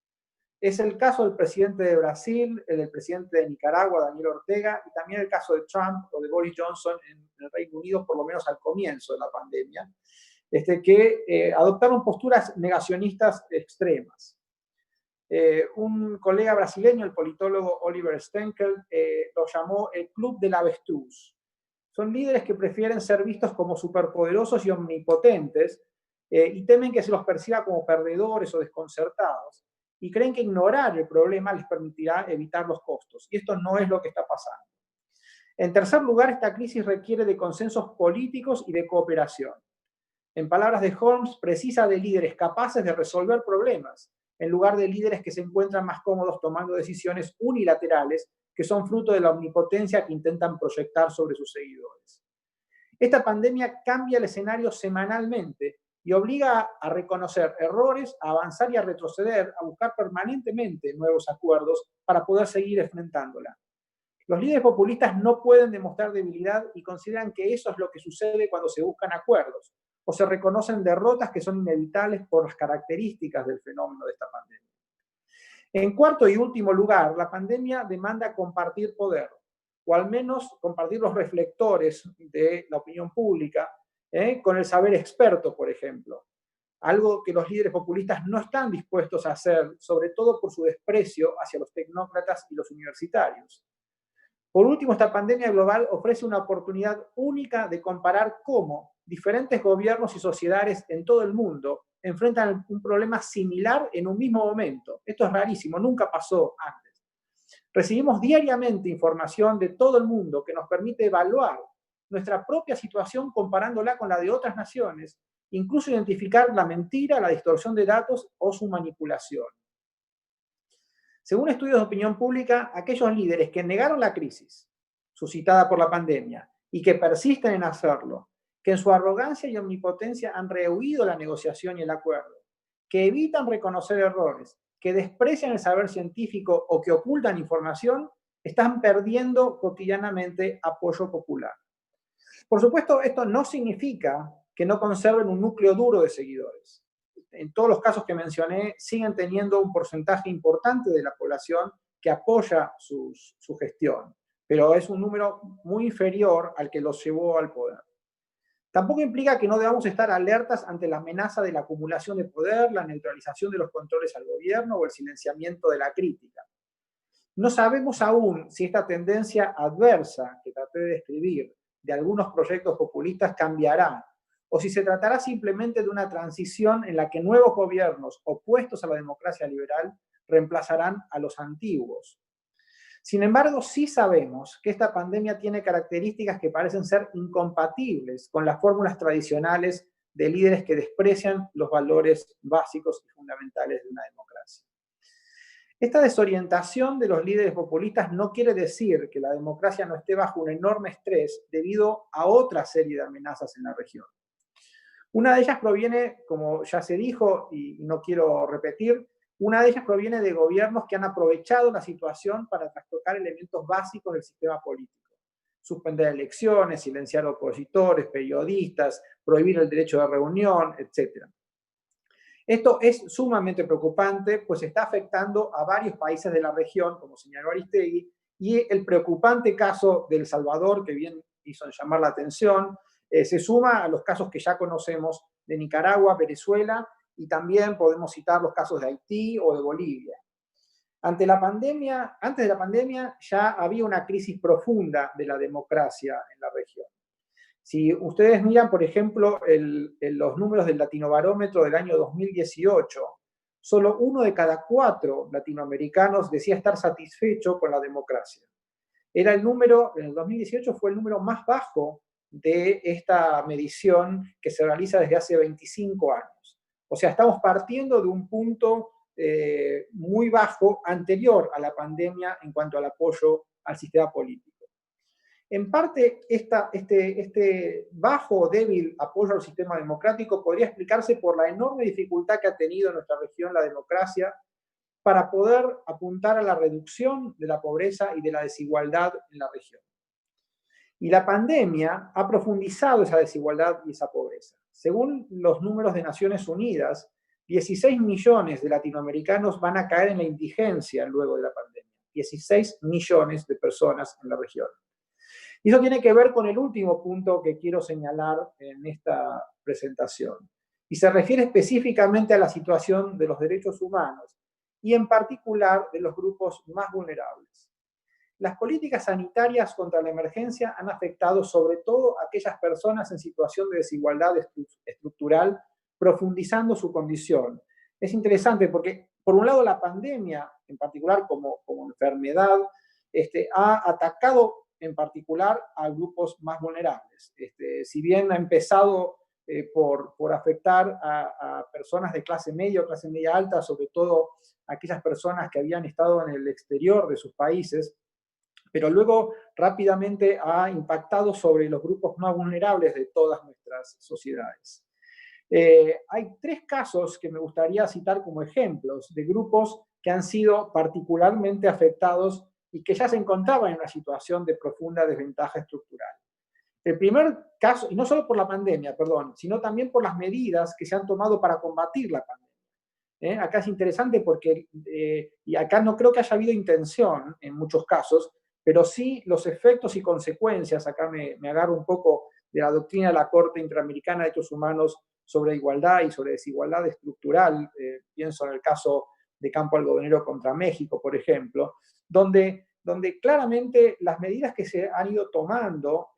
Es el caso del presidente de Brasil, el del presidente de Nicaragua, Daniel Ortega, y también el caso de Trump o de Boris Johnson en el Reino Unido, por lo menos al comienzo de la pandemia, que adoptaron posturas negacionistas extremas. Un colega brasileño, el politólogo Oliver Stenkel, lo llamó el Club del Avestruz. Son líderes que prefieren ser vistos como superpoderosos y omnipotentes y temen que se los perciba como perdedores o desconcertados, y creen que ignorar el problema les permitirá evitar los costos. Y esto no es lo que está pasando. En tercer lugar, esta crisis requiere de consensos políticos y de cooperación. En palabras de Holmes, precisa de líderes capaces de resolver problemas, en lugar de líderes que se encuentran más cómodos tomando decisiones unilaterales que son fruto de la omnipotencia que intentan proyectar sobre sus seguidores. Esta pandemia cambia el escenario semanalmente y obliga a reconocer errores, a avanzar y a retroceder, a buscar permanentemente nuevos acuerdos para poder seguir enfrentándola. Los líderes populistas no pueden demostrar debilidad y consideran que eso es lo que sucede cuando se buscan acuerdos, o se reconocen derrotas que son inevitables por las características del fenómeno de esta pandemia. En cuarto y último lugar, la pandemia demanda compartir poder, o al menos compartir los reflectores de la opinión pública, con el saber experto, por ejemplo. Algo que los líderes populistas no están dispuestos a hacer, sobre todo por su desprecio hacia los tecnócratas y los universitarios. Por último, esta pandemia global ofrece una oportunidad única de comparar cómo diferentes gobiernos y sociedades en todo el mundo enfrentan un problema similar en un mismo momento. Esto es rarísimo, nunca pasó antes. Recibimos diariamente información de todo el mundo que nos permite evaluar nuestra propia situación comparándola con la de otras naciones, incluso identificar la mentira, la distorsión de datos o su manipulación. Según estudios de opinión pública, aquellos líderes que negaron la crisis suscitada por la pandemia y que persisten en hacerlo, que en su arrogancia y omnipotencia han rehuido la negociación y el acuerdo, que evitan reconocer errores, que desprecian el saber científico o que ocultan información, están perdiendo cotidianamente apoyo popular. Por supuesto, esto no significa que no conserven un núcleo duro de seguidores. En todos los casos que mencioné, siguen teniendo un porcentaje importante de la población que apoya su gestión, pero es un número muy inferior al que los llevó al poder. Tampoco implica que no debamos estar alertas ante la amenaza de la acumulación de poder, la neutralización de los controles al gobierno o el silenciamiento de la crítica. No sabemos aún si esta tendencia adversa que traté de describir de algunos proyectos populistas cambiará, o si se tratará simplemente de una transición en la que nuevos gobiernos opuestos a la democracia liberal reemplazarán a los antiguos. Sin embargo, sí sabemos que esta pandemia tiene características que parecen ser incompatibles con las fórmulas tradicionales de líderes que desprecian los valores básicos y fundamentales de una democracia. Esta desorientación de los líderes populistas no quiere decir que la democracia no esté bajo un enorme estrés debido a otra serie de amenazas en la región. Una de ellas proviene, como ya se dijo, y no quiero repetir, una de ellas proviene de gobiernos que han aprovechado la situación para trastocar elementos básicos del sistema político. Suspender elecciones, silenciar opositores, periodistas, prohibir el derecho de reunión, etc. Esto es sumamente preocupante, pues está afectando a varios países de la región, como señaló Aristegui, y el preocupante caso de El Salvador, que bien hizo llamar la atención, se suma a los casos que ya conocemos de Nicaragua, Venezuela, y también podemos citar los casos de Haití o de Bolivia. Antes de la pandemia ya había una crisis profunda de la democracia en la región. Si ustedes miran, por ejemplo, los números del Latinobarómetro del año 2018, solo 1 de cada 4 latinoamericanos decía estar satisfecho con la democracia. En el 2018 fue el número más bajo de esta medición que se realiza desde hace 25 años. O sea, estamos partiendo de un punto muy bajo anterior a la pandemia en cuanto al apoyo al sistema político. En parte, este bajo o débil apoyo al sistema democrático podría explicarse por la enorme dificultad que ha tenido en nuestra región la democracia para poder apuntar a la reducción de la pobreza y de la desigualdad en la región. Y la pandemia ha profundizado esa desigualdad y esa pobreza. Según los números de Naciones Unidas, 16 millones de latinoamericanos van a caer en la indigencia luego de la pandemia. 16 millones de personas en la región. Y eso tiene que ver con el último punto que quiero señalar en esta presentación. Y se refiere específicamente a la situación de los derechos humanos y en particular de los grupos más vulnerables. Las políticas sanitarias contra la emergencia han afectado sobre todo a aquellas personas en situación de desigualdad estructural, profundizando su condición. Es interesante porque, por un lado, la pandemia, en particular como enfermedad, ha atacado en particular a grupos más vulnerables. Si bien ha empezado por afectar a personas de clase media o clase media alta, sobre todo aquellas personas que habían estado en el exterior de sus países, pero luego rápidamente ha impactado sobre los grupos más vulnerables de todas nuestras sociedades. Hay 3 casos que me gustaría citar como ejemplos de grupos que han sido particularmente afectados y que ya se encontraban en una situación de profunda desventaja estructural. El primer caso, y no solo por la pandemia, sino también por las medidas que se han tomado para combatir la pandemia. Acá es interesante porque, y acá no creo que haya habido intención en muchos casos, pero sí los efectos y consecuencias, acá me agarro un poco de la doctrina de la Corte Interamericana de Derechos Humanos sobre igualdad y sobre desigualdad estructural, pienso en el caso de Campo Algodonero contra México, por ejemplo, donde claramente las medidas que se han ido tomando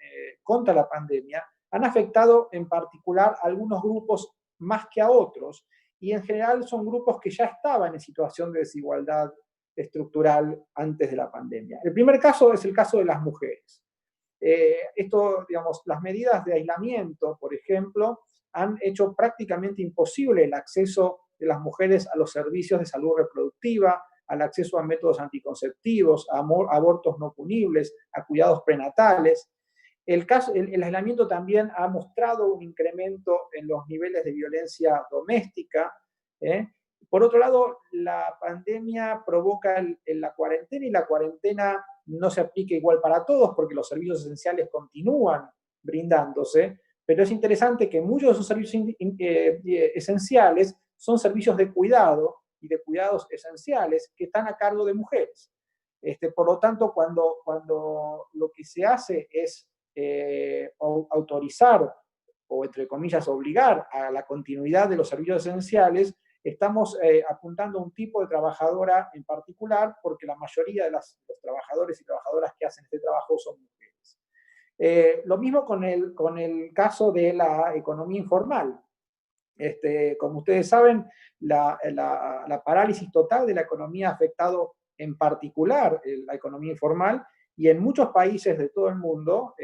contra la pandemia han afectado en particular a algunos grupos más que a otros, y en general son grupos que ya estaban en situación de desigualdad estructural antes de la pandemia. El primer caso es el caso de las mujeres. Las medidas de aislamiento, por ejemplo, han hecho prácticamente imposible el acceso de las mujeres a los servicios de salud reproductiva, al acceso a métodos anticonceptivos, a abortos no punibles, a cuidados prenatales. El aislamiento también ha mostrado un incremento en los niveles de violencia doméstica. Por otro lado, la pandemia provoca la cuarentena, y la cuarentena no se aplica igual para todos porque los servicios esenciales continúan brindándose, pero es interesante que muchos de esos servicios esenciales son servicios de cuidado y de cuidados esenciales que están a cargo de mujeres. Por lo tanto, cuando lo que se hace es autorizar o entre comillas, obligar a la continuidad de los servicios esenciales, estamos apuntando a un tipo de trabajadora en particular, porque la mayoría de los trabajadores y trabajadoras que hacen este trabajo son mujeres. Lo mismo con el caso de la economía informal. Como ustedes saben, la parálisis total de la economía ha afectado en particular la economía informal, y en muchos países de todo el mundo,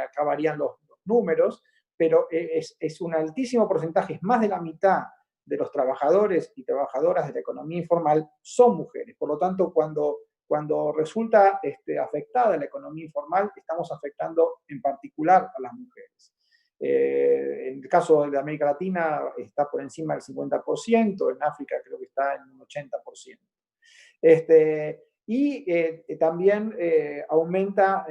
acá varían los números, pero es un altísimo porcentaje, es más de la mitad de los trabajadores y trabajadoras de la economía informal son mujeres. Por lo tanto, cuando resulta afectada la economía informal, estamos afectando en particular a las mujeres. En el caso de América Latina está por encima del 50%, en África creo que está en un 80%. También aumenta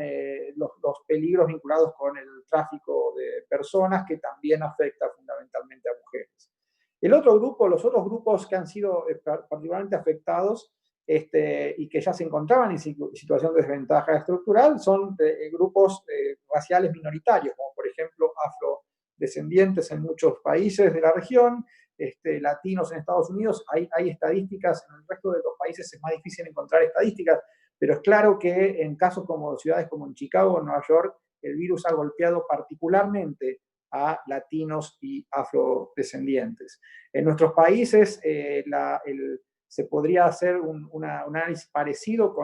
los peligros vinculados con el tráfico de personas, que también afecta fundamentalmente a mujeres. Los otros grupos que han sido particularmente afectados y que ya se encontraban en situación de desventaja estructural son grupos raciales minoritarios, como por ejemplo afrodescendientes en muchos países de la región, latinos en Estados Unidos. Hay estadísticas, en el resto de los países es más difícil encontrar estadísticas, pero es claro que en casos como ciudades como en Chicago o Nueva York, el virus ha golpeado particularmente a latinos y afrodescendientes. En nuestros países se podría hacer un análisis parecido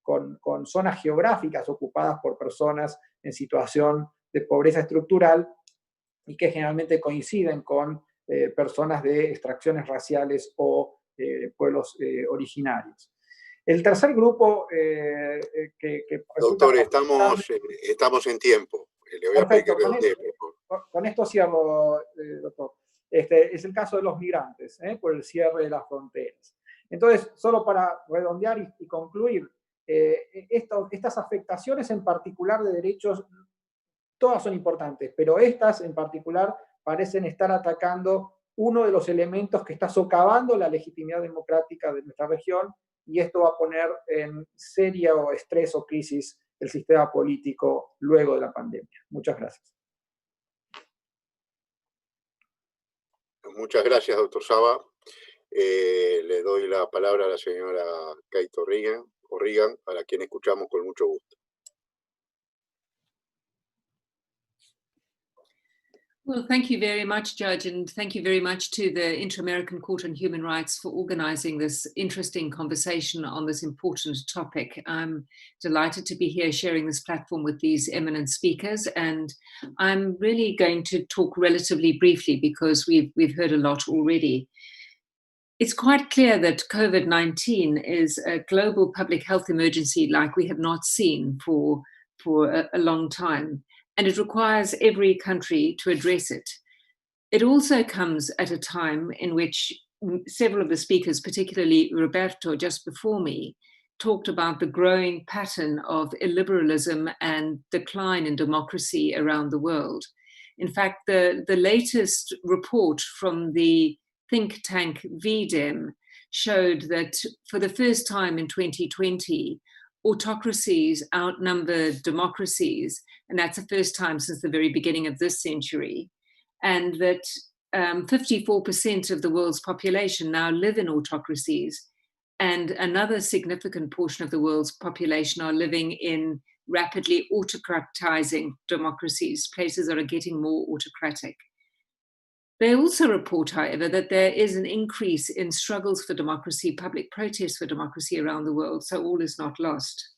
con zonas geográficas ocupadas por personas en situación de pobreza estructural y que generalmente coinciden con personas de extracciones raciales o pueblos originarios. El tercer grupo Doctor, estamos en tiempo. Le voy a pedir que redondee, por favor. Con esto cierro, doctor. Es el caso de los migrantes, por el cierre de las fronteras. Entonces, solo para redondear y concluir, estas afectaciones en particular de derechos, todas son importantes, pero estas en particular parecen estar atacando uno de los elementos que está socavando la legitimidad democrática de nuestra región, y esto va a poner en serio estrés o crisis el sistema político luego de la pandemia. Muchas gracias. Muchas gracias, doctor Saba. Le doy la palabra a la señora Kate O'Regan, a la quien escuchamos con mucho gusto. Well, thank you very much, Judge, and thank you very much to the Inter-American Court on Human Rights for organizing this interesting conversation on this important topic. I'm delighted to be here sharing this platform with these eminent speakers, and I'm really going to talk relatively briefly because we've heard a lot already. It's quite clear that COVID-19 is a global public health emergency like we have not seen for a long time, and it requires every country to address it. It also comes at a time in which several of the speakers, particularly Roberto just before me, talked about the growing pattern of illiberalism and decline in democracy around the world. In fact, the latest report from the think tank VDEM showed that for the first time in 2020, autocracies outnumbered democracies, and that's the first time since the very beginning of this century, and that 54% of the world's population now live in autocracies, and another significant portion of the world's population are living in rapidly autocratizing democracies, places that are getting more autocratic. They also report, however, that there is an increase in struggles for democracy, public protests for democracy around the world, so all is not lost.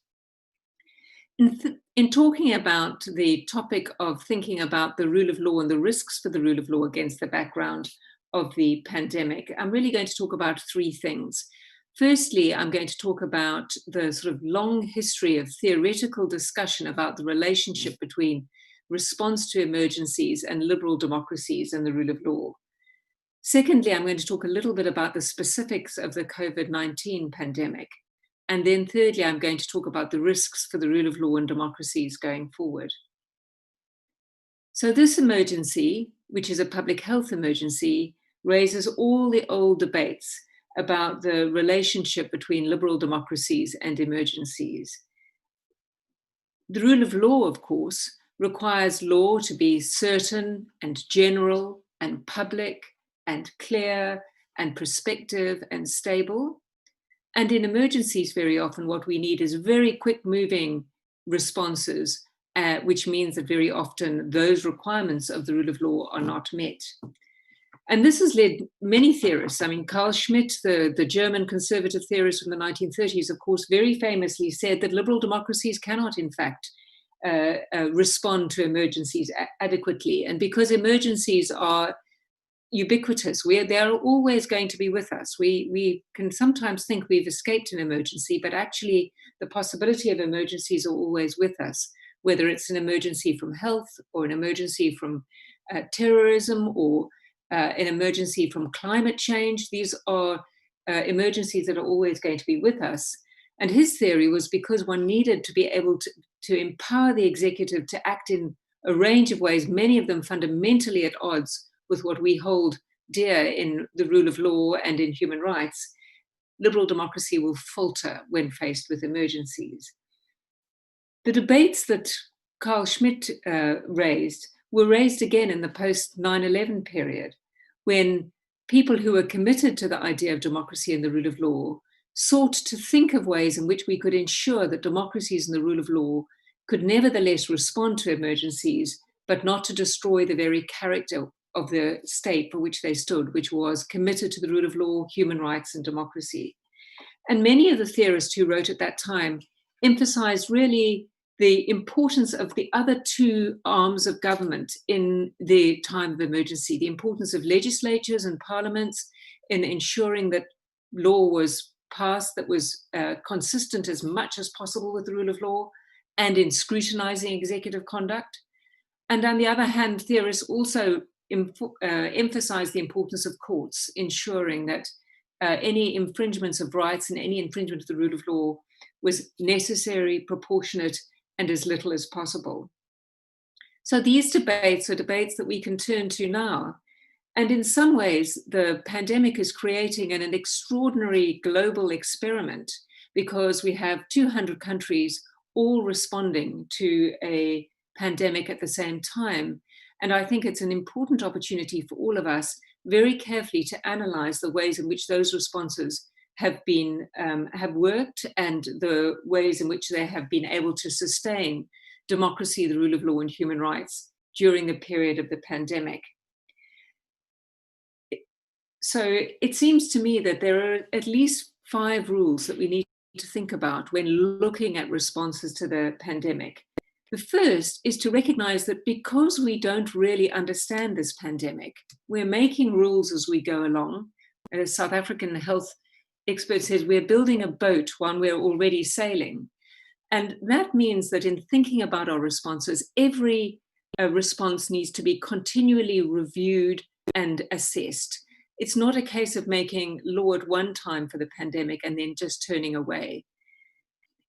In talking about the topic of thinking about the rule of law and the risks for the rule of law against the background of the pandemic, I'm really going to talk about three things. Firstly, I'm going to talk about the sort of long history of theoretical discussion about the relationship between response to emergencies and liberal democracies and the rule of law. Secondly, I'm going to talk a little bit about the specifics of the COVID-19 pandemic. And then thirdly, I'm going to talk about the risks for the rule of law and democracies going forward. So this emergency, which is a public health emergency, raises all the old debates about the relationship between liberal democracies and emergencies. The rule of law, of course, requires law to be certain and general and public and clear and prospective and stable. And in emergencies, very often what we need is very quick moving responses, which means that very often those requirements of the rule of law are not met. And this has led many theorists. I mean, Carl Schmitt, the German conservative theorist from the 1930s, of course, very famously said that liberal democracies cannot, in fact, respond to emergencies adequately. And because emergencies are ubiquitous, they're always going to be with us. We can sometimes think we've escaped an emergency, but actually the possibility of emergencies are always with us, whether it's an emergency from health or an emergency from terrorism or an emergency from climate change. These are emergencies that are always going to be with us. And his theory was because one needed to be able to empower the executive to act in a range of ways, many of them fundamentally at odds with what we hold dear in the rule of law and in human rights. Liberal democracy will falter when faced with emergencies. The debates that Carl Schmitt raised were raised again in the post 9/11 period, when people who were committed to the idea of democracy and the rule of law sought to think of ways in which we could ensure that democracies and the rule of law could nevertheless respond to emergencies, but not to destroy the very character of the state for which they stood, which was committed to the rule of law, human rights, and democracy. And many of the theorists who wrote at that time emphasized really the importance of the other two arms of government in the time of emergency, the importance of legislatures and parliaments in ensuring that law was passed that was consistent as much as possible with the rule of law, and in scrutinizing executive conduct. And on the other hand, theorists also emphasize the importance of courts, ensuring that any infringements of rights and any infringement of the rule of law was necessary, proportionate, and as little as possible. So these debates are debates that we can turn to now. And in some ways, the pandemic is creating an extraordinary global experiment, because we have 200 countries all responding to a pandemic at the same time. And I think it's an important opportunity for all of us very carefully to analyze the ways in which those responses have worked, and the ways in which they have been able to sustain democracy, the rule of law, and human rights during the period of the pandemic. So it seems to me that there are at least 5 rules that we need to think about when looking at responses to the pandemic. The first is to recognize that because we don't really understand this pandemic, we're making rules as we go along. A South African health expert says we're building a boat when we're already sailing. And that means that in thinking about our responses, every response needs to be continually reviewed and assessed. It's not a case of making law at one time for the pandemic and then just turning away.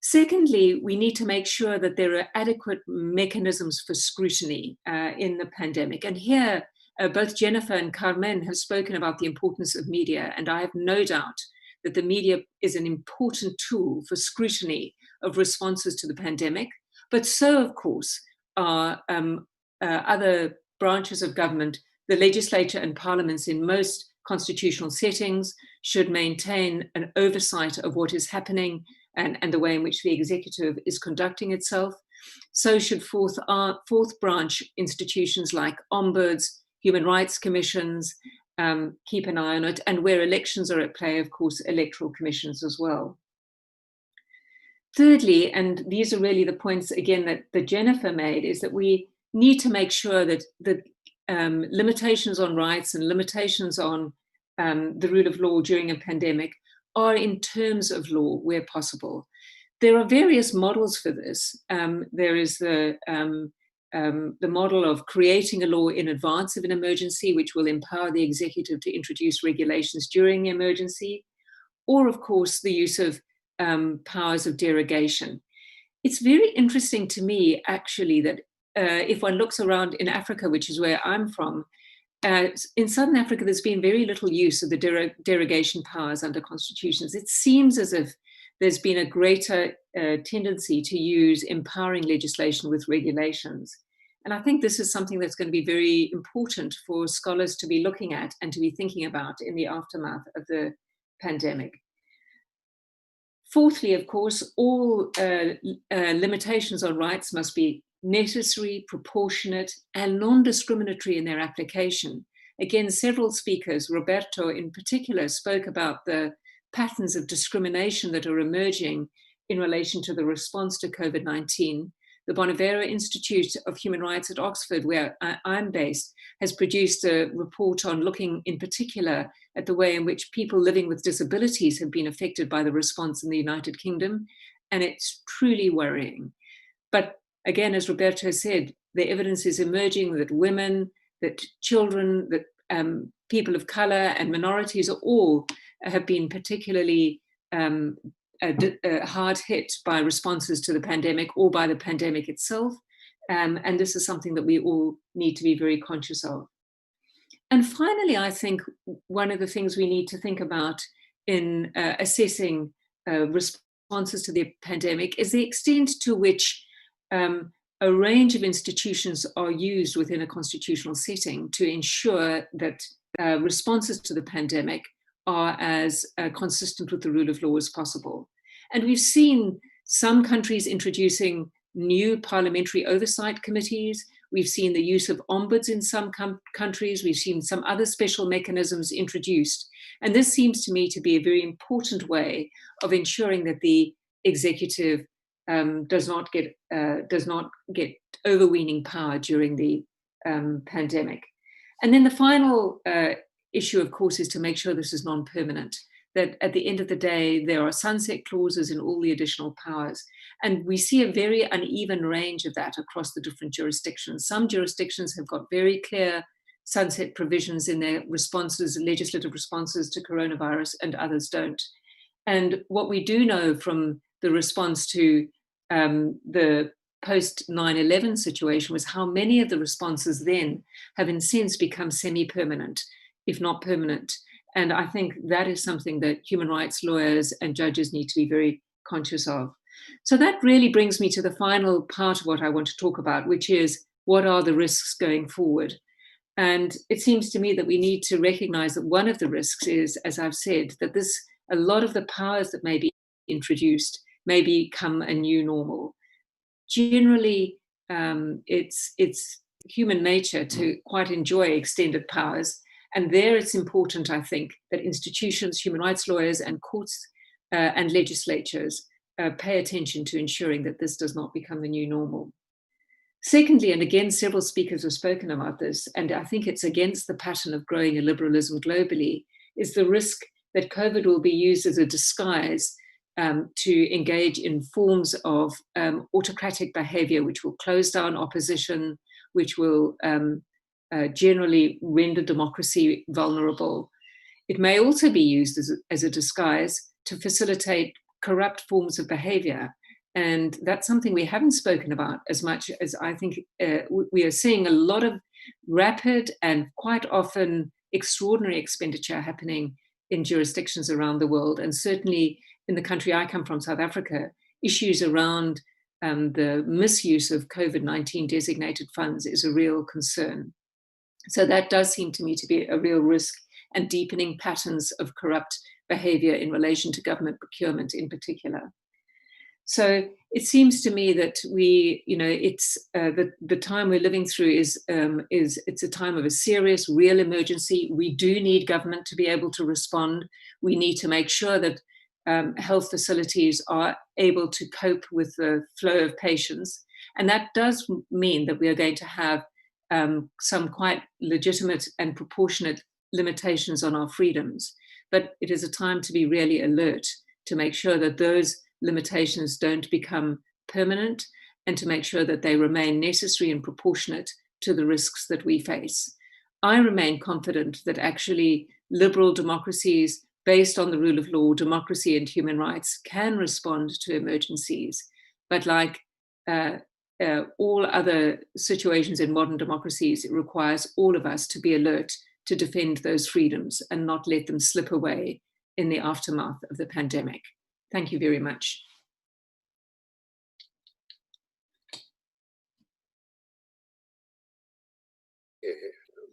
Secondly, we need to make sure that there are adequate mechanisms for scrutiny in the pandemic. And here, both Jennifer and Carmen have spoken about the importance of media, and I have no doubt that the media is an important tool for scrutiny of responses to the pandemic. But so, of course, are other branches of government. The legislature and parliaments in most constitutional settings should maintain an oversight of what is happening and the way in which the executive is conducting itself. So should fourth branch institutions like ombuds, human rights commissions, keep an eye on it. And where elections are at play, of course, electoral commissions as well. Thirdly, and these are really the points, again, that Jennifer made, is that we need to make sure that the limitations on rights and limitations on the rule of law during a pandemic are in terms of law where possible. There are various models for this. There is the model of creating a law in advance of an emergency, which will empower the executive to introduce regulations during the emergency, or of course the use of powers of derogation. It's very interesting to me, actually, that if one looks around in Africa, which is where I'm from, in Southern Africa, there's been very little use of the derogation powers under constitutions. It seems as if there's been a greater tendency to use empowering legislation with regulations. And I think this is something that's going to be very important for scholars to be looking at and to be thinking about in the aftermath of the pandemic. Fourthly, of course, all limitations on rights must be necessary, proportionate, and non-discriminatory in their application. Again, several speakers, Roberto in particular, spoke about the patterns of discrimination that are emerging in relation to the response to COVID-19. The Bonavera Institute of Human Rights at Oxford, where I'm based, has produced a report on looking in particular at the way in which people living with disabilities have been affected by the response in the United Kingdom, and it's truly worrying. But again, as Roberto said, the evidence is emerging that women, that children, that people of color and minorities all have been particularly hard hit by responses to the pandemic or by the pandemic itself. And this is something that we all need to be very conscious of. And finally, I think one of the things we need to think about in assessing responses to the pandemic is the extent to which a range of institutions are used within a constitutional setting to ensure that responses to the pandemic are as consistent with the rule of law as possible. And we've seen some countries introducing new parliamentary oversight committees. We've seen the use of ombuds in some countries. We've seen some other special mechanisms introduced. And this seems to me to be a very important way of ensuring that the executive does not get overweening power during the pandemic. And then the final issue, of course, is to make sure this is non-permanent, that at the end of the day, there are sunset clauses in all the additional powers. And we see a very uneven range of that across the different jurisdictions. Some jurisdictions have got very clear sunset provisions in their responses, legislative responses to coronavirus, and others don't. And what we do know from the response to the post 9/11 situation was how many of the responses then have in sense become semi-permanent, if not permanent. And I think that is something that human rights lawyers and judges need to be very conscious of. So that really brings me to the final part of what I want to talk about, which is what are the risks going forward? And it seems to me that we need to recognize that one of the risks is, as I've said, that a lot of the powers that may be introduced may become a new normal. Generally, it's human nature to quite enjoy extended powers. And there it's important, I think, that institutions, human rights lawyers and courts and legislatures pay attention to ensuring that this does not become the new normal. Secondly, and again, several speakers have spoken about this, and I think it's against the pattern of growing illiberalism globally, is the risk that COVID will be used as a disguise to engage in forms of autocratic behavior, which will close down opposition, which will generally render democracy vulnerable. It may also be used as a disguise to facilitate corrupt forms of behavior. And that's something we haven't spoken about as much as I think we are seeing a lot of rapid and quite often extraordinary expenditure happening in jurisdictions around the world. And certainly in the country I come from, South Africa, issues around the misuse of COVID-19 designated funds is a real concern. So that does seem to me to be a real risk, and deepening patterns of corrupt behavior in relation to government procurement in particular. So it seems to me that it's the time we're living through is it's a time of a serious, real emergency. We do need government to be able to respond. We need to make sure that health facilities are able to cope with the flow of patients. And that does mean that we are going to have some quite legitimate and proportionate limitations on our freedoms. But it is a time to be really alert to make sure that those limitations don't become permanent, and to make sure that they remain necessary and proportionate to the risks that we face. I remain confident that actually liberal democracies based on the rule of law, democracy and human rights can respond to emergencies. But like all other situations in modern democracies, it requires all of us to be alert to defend those freedoms and not let them slip away in the aftermath of the pandemic. Thank you very much.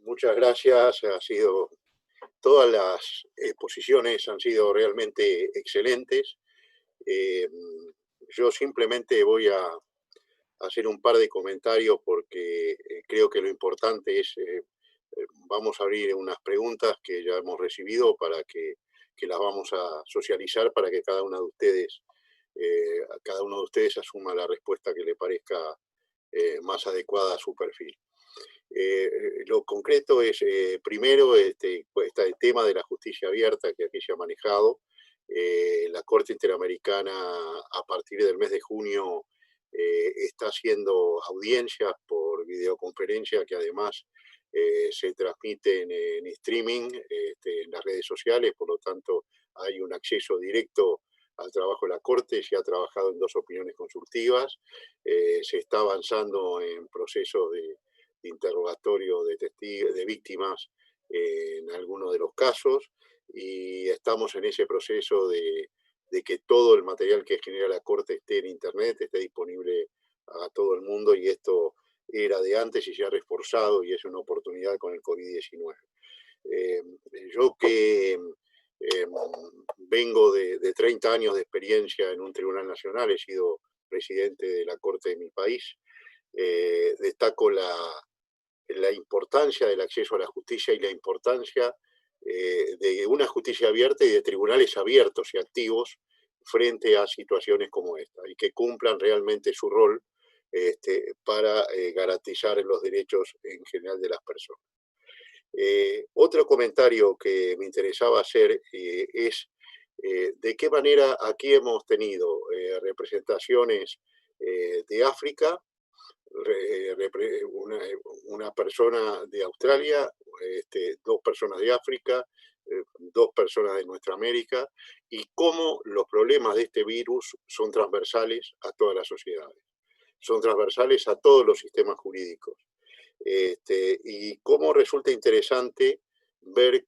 Muchas gracias. Todas las exposiciones han sido realmente excelentes. Yo simplemente voy a hacer un par de comentarios porque creo que lo importante es, vamos a abrir unas preguntas que ya hemos recibido para que las vamos a socializar para que cada uno de ustedes asuma la respuesta que le parezca más adecuada a su perfil. Lo concreto es, primero, el tema de la justicia abierta que aquí se ha manejado. La Corte Interamericana, a partir del mes de junio, está haciendo audiencias por videoconferencia que además se transmiten en streaming en las redes sociales, por lo tanto hay un acceso directo al trabajo de la Corte. Se ha trabajado en 2 opiniones consultivas, se está avanzando en procesos de interrogatorio de testigos, de víctimas en algunos de los casos, y estamos en ese proceso de que todo el material que genera la Corte esté en Internet, esté disponible a todo el mundo, y esto era de antes y se ha reforzado y es una oportunidad con el COVID-19. Yo que vengo de 30 años de experiencia en un tribunal nacional, he sido presidente de la Corte de mi país, destaco la importancia del acceso a la justicia y la importancia de una justicia abierta y de tribunales abiertos y activos frente a situaciones como esta, y que cumplan realmente su rol para garantizar los derechos en general de las personas. Otro comentario que me interesaba hacer es de qué manera aquí hemos tenido representaciones de África, una persona de Australia, 2 personas de África, 2 personas de nuestra América, y cómo los problemas de este virus son transversales a todas las sociedades, son transversales a todos los sistemas jurídicos. Y cómo resulta interesante ver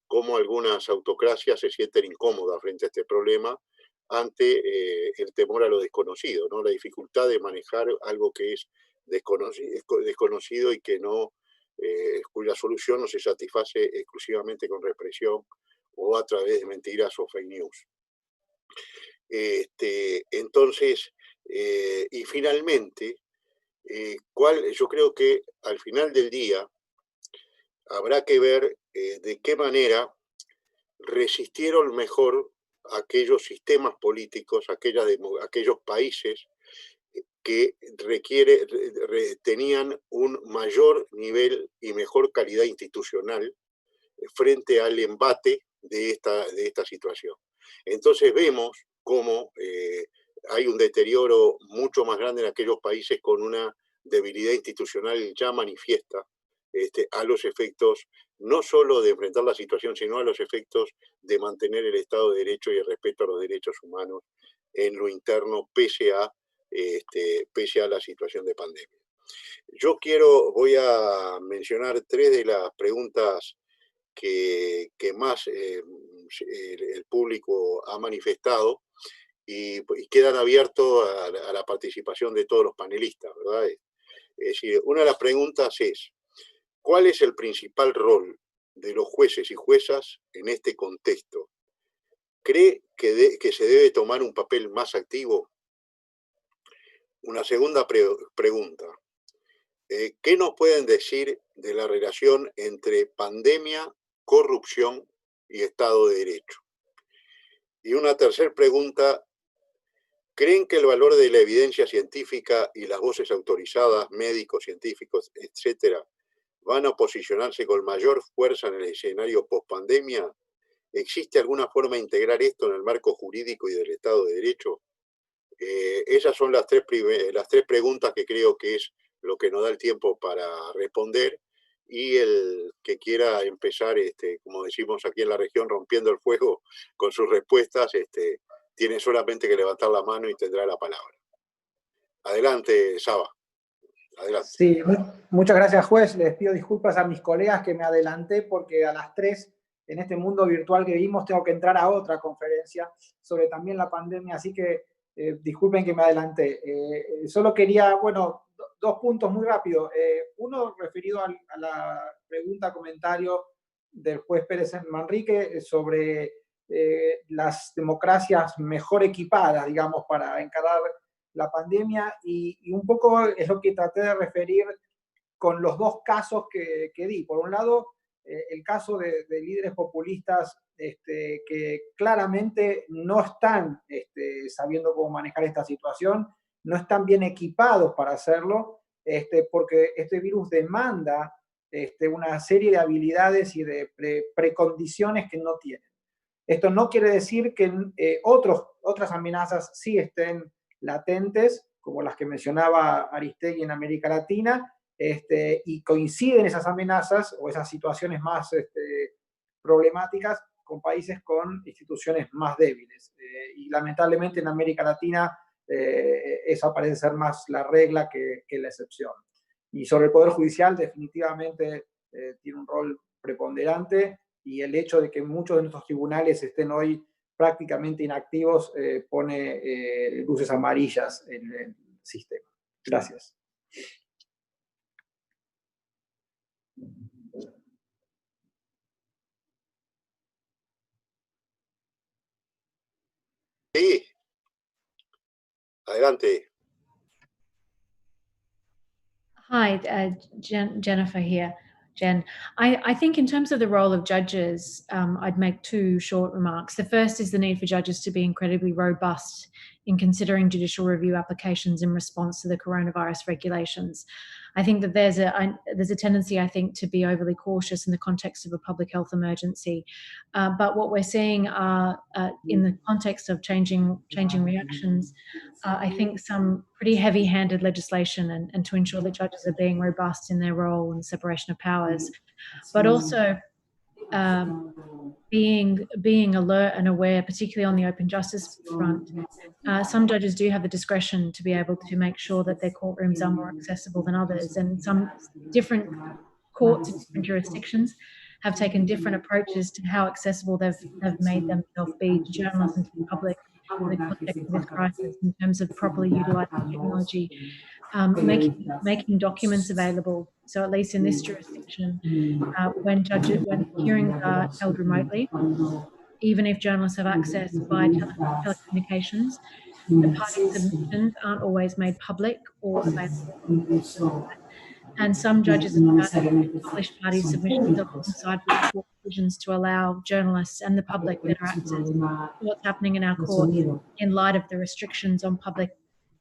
cómo algunas autocracias se sienten incómodas frente a este problema, ante el temor a lo desconocido, ¿no? La dificultad de manejar algo que es desconocido y que no, cuya solución no se satisface exclusivamente con represión o a través de mentiras o fake news. Entonces, y finalmente, yo creo que al final del día habrá que ver de qué manera resistieron mejor aquellos sistemas políticos, aquellos países que tenían un mayor nivel y mejor calidad institucional frente al embate de esta situación. Entonces vemos cómo hay un deterioro mucho más grande en aquellos países con una debilidad institucional ya manifiesta, a los efectos no solo de enfrentar la situación, sino a los efectos de mantener el Estado de Derecho y el respeto a los derechos humanos en lo interno, pese a la situación de pandemia. Voy a mencionar 3 de las preguntas que más el público ha manifestado y quedan abiertos a la participación de todos los panelistas, ¿verdad? Es decir, una de las preguntas es: ¿cuál es el principal rol de los jueces y juezas en este contexto? ¿Cree que se debe tomar un papel más activo? Una segunda pregunta: ¿qué nos pueden decir de la relación entre pandemia, corrupción y Estado de Derecho? Y una tercera pregunta: ¿creen que el valor de la evidencia científica y las voces autorizadas, médicos, científicos, etcétera, van a posicionarse con mayor fuerza en el escenario post-pandemia? ¿Existe alguna forma de integrar esto en el marco jurídico y del Estado de Derecho? Esas son las tres preguntas que creo que es lo que nos da el tiempo para responder, y el que quiera empezar, como decimos aquí en la región, rompiendo el fuego con sus respuestas, tiene solamente que levantar la mano y tendrá la palabra. Adelante, Saba. Adelante. Sí, muchas gracias, juez. Les pido disculpas a mis colegas que me adelanté porque a las 3, en este mundo virtual que vivimos, tengo que entrar a otra conferencia sobre también la pandemia, así que disculpen que me adelanté. Solo quería, dos puntos muy rápido. Uno referido a la pregunta, comentario del juez Pérez Manrique sobre las democracias mejor equipadas, digamos, para encarar la pandemia, y un poco es lo que traté de referir con los dos casos que di. Por un lado, el caso de líderes populistas que claramente no están sabiendo cómo manejar esta situación, no están bien equipados para hacerlo, porque este virus demanda una serie de habilidades y de precondiciones que no tienen. Esto no quiere decir que otras amenazas sí estén latentes, como las que mencionaba Aristegui en América Latina, y coinciden esas amenazas o esas situaciones más problemáticas con países con instituciones más débiles. Y lamentablemente en América Latina esa parece ser más la regla que la excepción. Y sobre el Poder Judicial, definitivamente tiene un rol preponderante, y el hecho de que muchos de nuestros tribunales estén hoy prácticamente inactivos pone luces amarillas en el sistema. Gracias. Sí, adelante. Hi, Jennifer here. Jen, I think in terms of the role of judges, I'd make two short remarks. The first is the need for judges to be incredibly robust in considering judicial review applications in response to the coronavirus regulations. I think that there's a tendency, I think, to be overly cautious in the context of a public health emergency. But what we're seeing are, in the context of changing reactions, I think some pretty heavy-handed legislation and to ensure that judges are being robust in their role and separation of powers, but also being alert and aware, particularly on the open justice front. Some judges do have the discretion to be able to make sure that their courtrooms are more accessible than others, and some different courts in different jurisdictions have taken different approaches to how accessible they've made themselves be to journalists and to the public in the context of this crisis, in terms of properly utilising technology, making documents available. So at least in this jurisdiction, when hearings are held remotely, even if journalists have access via telecommunications, the party submissions aren't always made public or available. And some judges have published party submissions alongside with court decisions to allow journalists and the public better access to what's happening in our court in light of the restrictions on public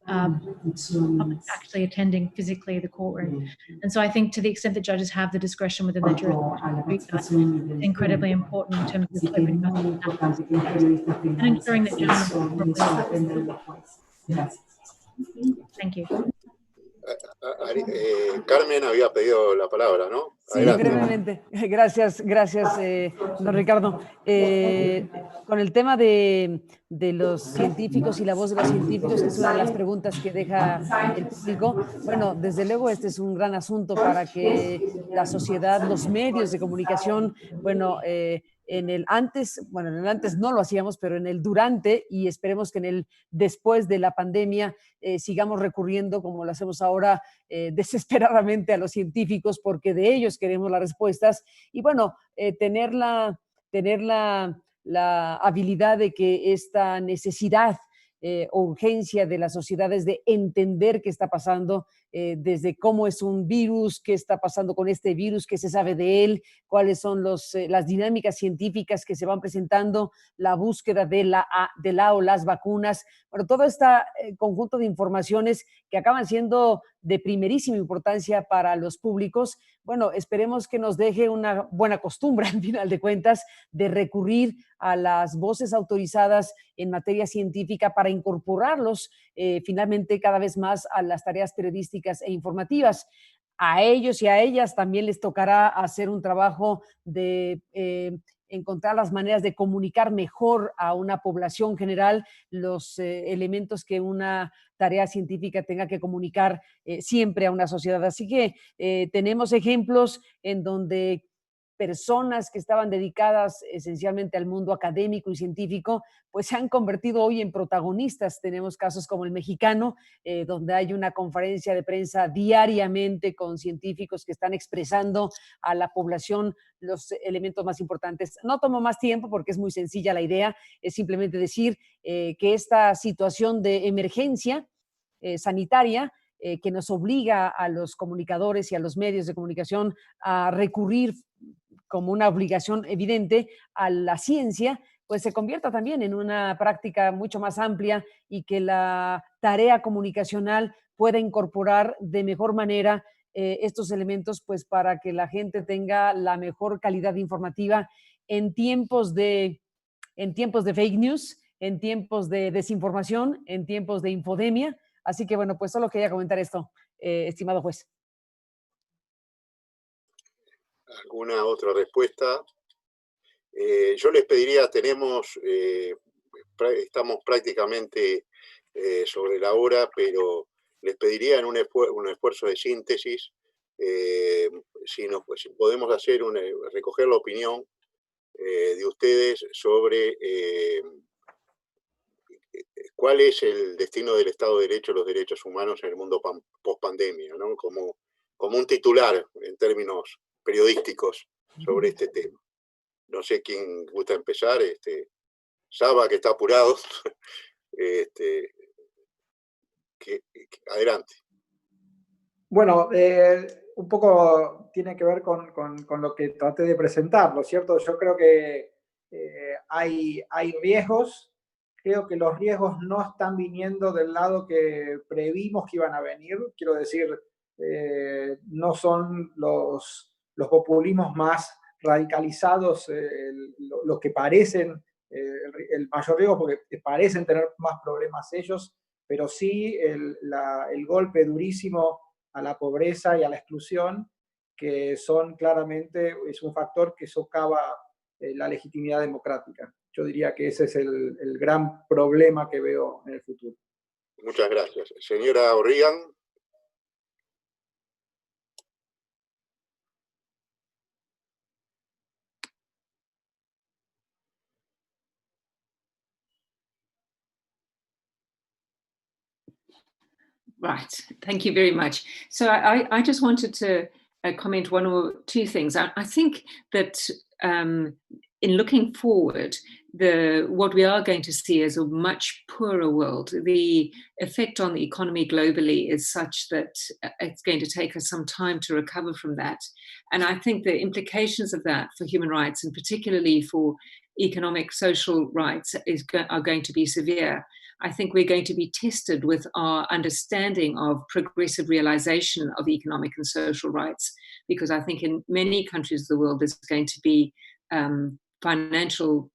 actually attending physically the courtroom. And so I think to the extent that judges have the discretion within their jurisdiction, it's incredibly important in terms of open justice and ensuring that journalists Thank you. Carmen había pedido la palabra, ¿no? Sí, brevemente. Gracias, don Ricardo. Con el tema de los científicos y la voz de los científicos, que es una de las preguntas que deja el público. Bueno, desde luego este es un gran asunto para que la sociedad, los medios de comunicación, bueno, en el antes no lo hacíamos, pero en el durante, y esperemos que en el después de la pandemia sigamos recurriendo, como lo hacemos ahora, desesperadamente a los científicos, porque de ellos queremos las respuestas. Y bueno, tener la habilidad de que esta necesidad o urgencia de las sociedades de entender qué está pasando, desde cómo es un virus, qué está pasando con este virus, qué se sabe de él, cuáles son las dinámicas científicas que se van presentando, la búsqueda de la o las vacunas. Bueno, todo este conjunto de informaciones que acaban siendo de primerísima importancia para los públicos. Bueno, esperemos que nos deje una buena costumbre, al final de cuentas, de recurrir a las voces autorizadas en materia científica para incorporarlos finalmente cada vez más a las tareas periodísticas e informativas. A ellos y a ellas también les tocará hacer un trabajo de encontrar las maneras de comunicar mejor a una población general los elementos que una tarea científica tenga que comunicar siempre a una sociedad. Así que tenemos ejemplos en donde personas que estaban dedicadas esencialmente al mundo académico y científico, pues se han convertido hoy en protagonistas. Tenemos casos como el mexicano, donde hay una conferencia de prensa diariamente con científicos que están expresando a la población los elementos más importantes. No tomo más tiempo porque es muy sencilla la idea, es simplemente decir que esta situación de emergencia sanitaria que nos obliga a los comunicadores y a los medios de comunicación a recurrir como una obligación evidente a la ciencia, pues se convierta también en una práctica mucho más amplia y que la tarea comunicacional pueda incorporar de mejor manera estos elementos, pues para que la gente tenga la mejor calidad informativa en tiempos de fake news, en tiempos de desinformación, en tiempos de infodemia. Así que bueno, pues solo quería comentar esto, estimado juez. ¿Alguna otra respuesta? Yo les pediría, estamos prácticamente sobre la hora, pero les pediría en un esfuerzo de síntesis, si podemos hacer recoger la opinión de ustedes sobre cuál es el destino del Estado de Derecho y los derechos humanos en el mundo post-pandemia, ¿no? Como un titular en términos periodísticos sobre este tema. No sé quién gusta empezar, Saba, que está apurado. Adelante. Bueno, un poco tiene que ver con lo que traté de presentar, ¿no es cierto? Yo creo que hay riesgos. Creo que los riesgos no están viniendo del lado que previmos que iban a venir. Quiero decir, no son los populismos más radicalizados los que parecen el mayor riesgo, porque parecen tener más problemas ellos, pero sí el golpe durísimo a la pobreza y a la exclusión, que son claramente, es un factor que socava la legitimidad democrática. Yo diría que ese es el gran problema que veo en el futuro. Muchas gracias. Señora O'Regan. Right, thank you very much. So I just wanted to comment one or two things. I think that in looking forward, what we are going to see is a much poorer world. The effect on the economy globally is such that it's going to take us some time to recover from that. And I think the implications of that for human rights, and particularly for economic, social rights, are going to be severe. I think we're going to be tested with our understanding of progressive realization of economic and social rights, because I think in many countries of the world, there's going to be financial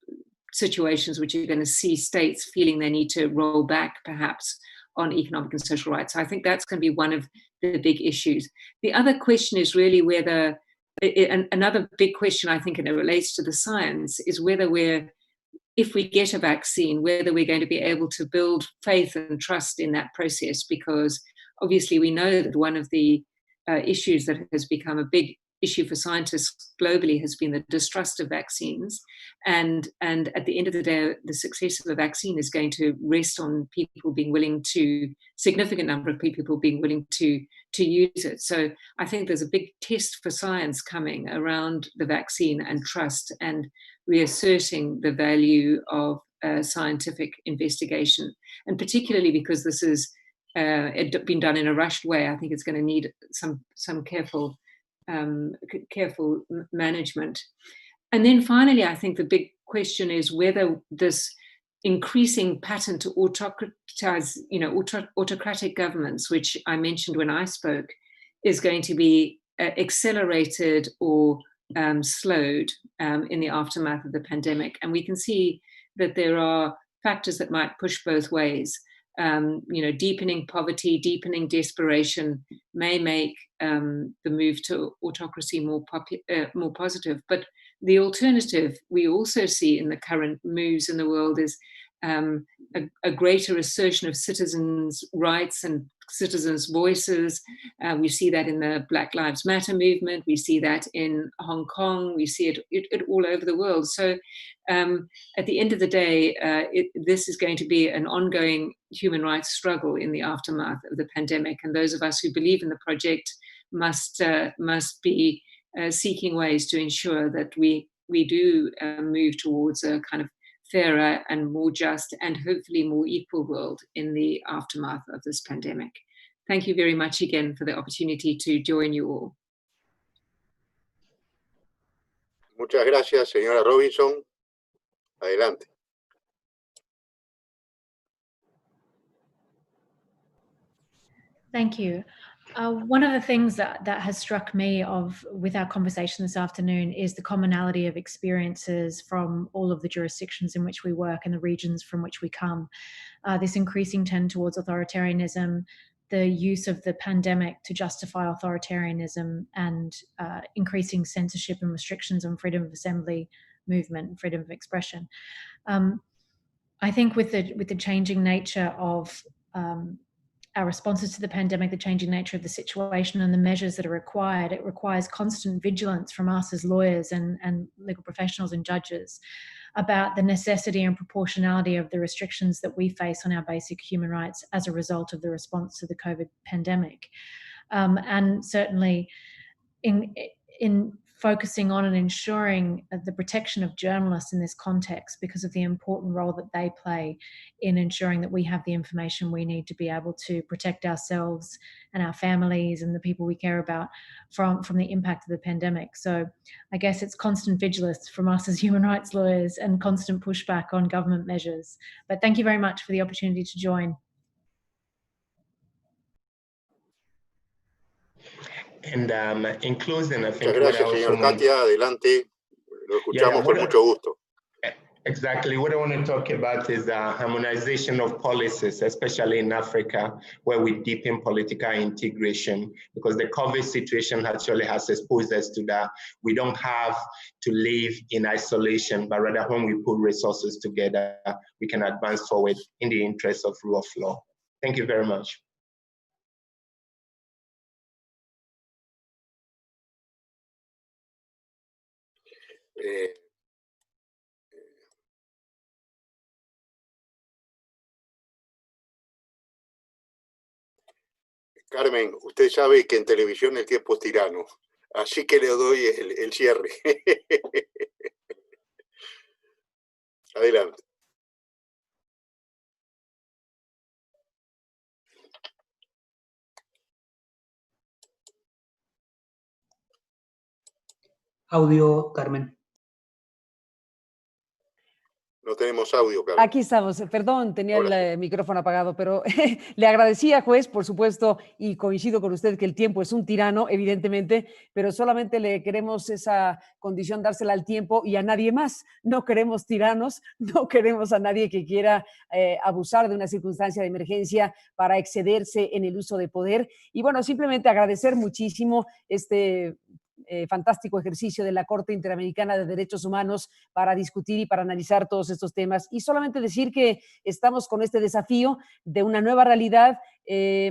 situations which are going to see states feeling they need to roll back perhaps on economic and social rights. So I think that's going to be one of the big issues. The other question is really whether, another big question I think, and it relates to the science, is whether if we get a vaccine, whether we're going to be able to build faith and trust in that process, because obviously we know that one of the issues that has become a big issue for scientists globally has been the distrust of vaccines. And at the end of the day, the success of a vaccine is going to rest on significant number of people being willing to use it. So I think there's a big test for science coming around the vaccine and trust, and reasserting the value of scientific investigation. And particularly because this is been done in a rushed way, I think it's going to need some careful management. And then finally, I think the big question is whether this increasing pattern to autocratic governments, which I mentioned when I spoke, is going to be accelerated or slowed in the aftermath of the pandemic. And we can see that there are factors that might push both ways. Deepening poverty, deepening desperation may make the move to autocracy more positive. But the alternative we also see in the current moves in the world is a greater assertion of citizens' rights and citizens' voices. We see that in the Black Lives Matter movement. We see that in Hong Kong. We see it all over the world. So at the end of the day, this is going to be an ongoing human rights struggle in the aftermath of the pandemic. And those of us who believe in the project must be seeking ways to ensure that we do move towards a kind of fairer and more just and hopefully more equal world in the aftermath of this pandemic. Thank you very much again for the opportunity to join you all. Muchas gracias, señora Robinson. Adelante. Thank you. One of the things that has struck me with our conversation this afternoon is the commonality of experiences from all of the jurisdictions in which we work and the regions from which we come. This increasing trend towards authoritarianism, the use of the pandemic to justify authoritarianism, and increasing censorship and restrictions on freedom of assembly, movement, and freedom of expression. I think with the changing nature of our responses to the pandemic, the changing nature of the situation and the measures that are required, it requires constant vigilance from us as lawyers and legal professionals and judges about the necessity and proportionality of the restrictions that we face on our basic human rights as a result of the response to the COVID pandemic. And certainly in focusing on and ensuring the protection of journalists in this context because of the important role that they play in ensuring that we have the information we need to be able to protect ourselves and our families and the people we care about from the impact of the pandemic. So I guess it's constant vigilance from us as human rights lawyers and constant pushback on government measures. But thank you very much for the opportunity to join. And in closing, I think Muchas gracias, señor Katia. Adelante. Lo escuchamos con mucho gusto. Exactly. What I want to talk about is the harmonization of policies, especially in Africa, where we deepen political integration, because the COVID situation actually has exposed us to that. We don't have to live in isolation, but rather when we put resources together, we can advance forward in the interest of rule of law. Thank you very much. Carmen, usted sabe que en televisión el tiempo es tirano, así que le doy el cierre. Adelante. Audio, Carmen. No tenemos audio, Carmen. Aquí estamos. Perdón, tenía el micrófono apagado, pero le agradecía, juez, por supuesto, y coincido con usted que el tiempo es un tirano, evidentemente, pero solamente le queremos esa condición dársela al tiempo y a nadie más. No queremos tiranos, no queremos a nadie que quiera abusar de una circunstancia de emergencia para excederse en el uso de poder. Y bueno, simplemente agradecer muchísimo este fantástico ejercicio de la Corte Interamericana de Derechos Humanos para discutir y para analizar todos estos temas. Y solamente decir que estamos con este desafío de una nueva realidad,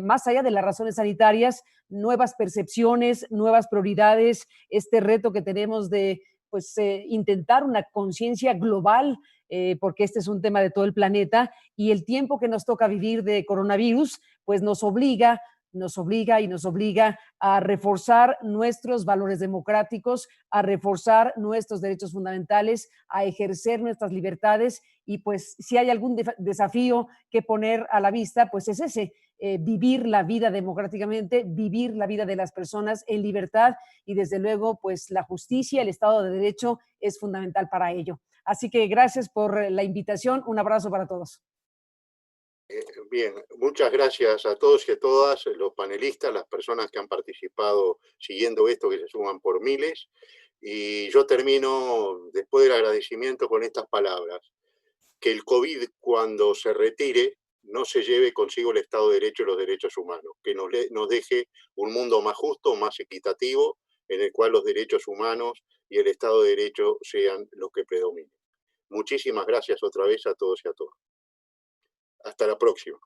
más allá de las razones sanitarias, nuevas percepciones, nuevas prioridades, este reto que tenemos de intentar una conciencia global, porque este es un tema de todo el planeta, y el tiempo que nos toca vivir de coronavirus, pues nos obliga a reforzar nuestros valores democráticos, a reforzar nuestros derechos fundamentales, a ejercer nuestras libertades, y pues si hay algún desafío que poner a la vista, pues es ese, vivir la vida democráticamente, vivir la vida de las personas en libertad, y desde luego pues la justicia, el Estado de Derecho es fundamental para ello. Así que gracias por la invitación, un abrazo para todos. Bien, muchas gracias a todos y a todas, los panelistas, las personas que han participado siguiendo esto, que se suman por miles. Y yo termino, después del agradecimiento, con estas palabras. Que el COVID, cuando se retire, no se lleve consigo el Estado de Derecho y los derechos humanos. Que nos deje un mundo más justo, más equitativo, en el cual los derechos humanos y el Estado de Derecho sean los que predominen. Muchísimas gracias otra vez a todos y a todas. Hasta la próxima.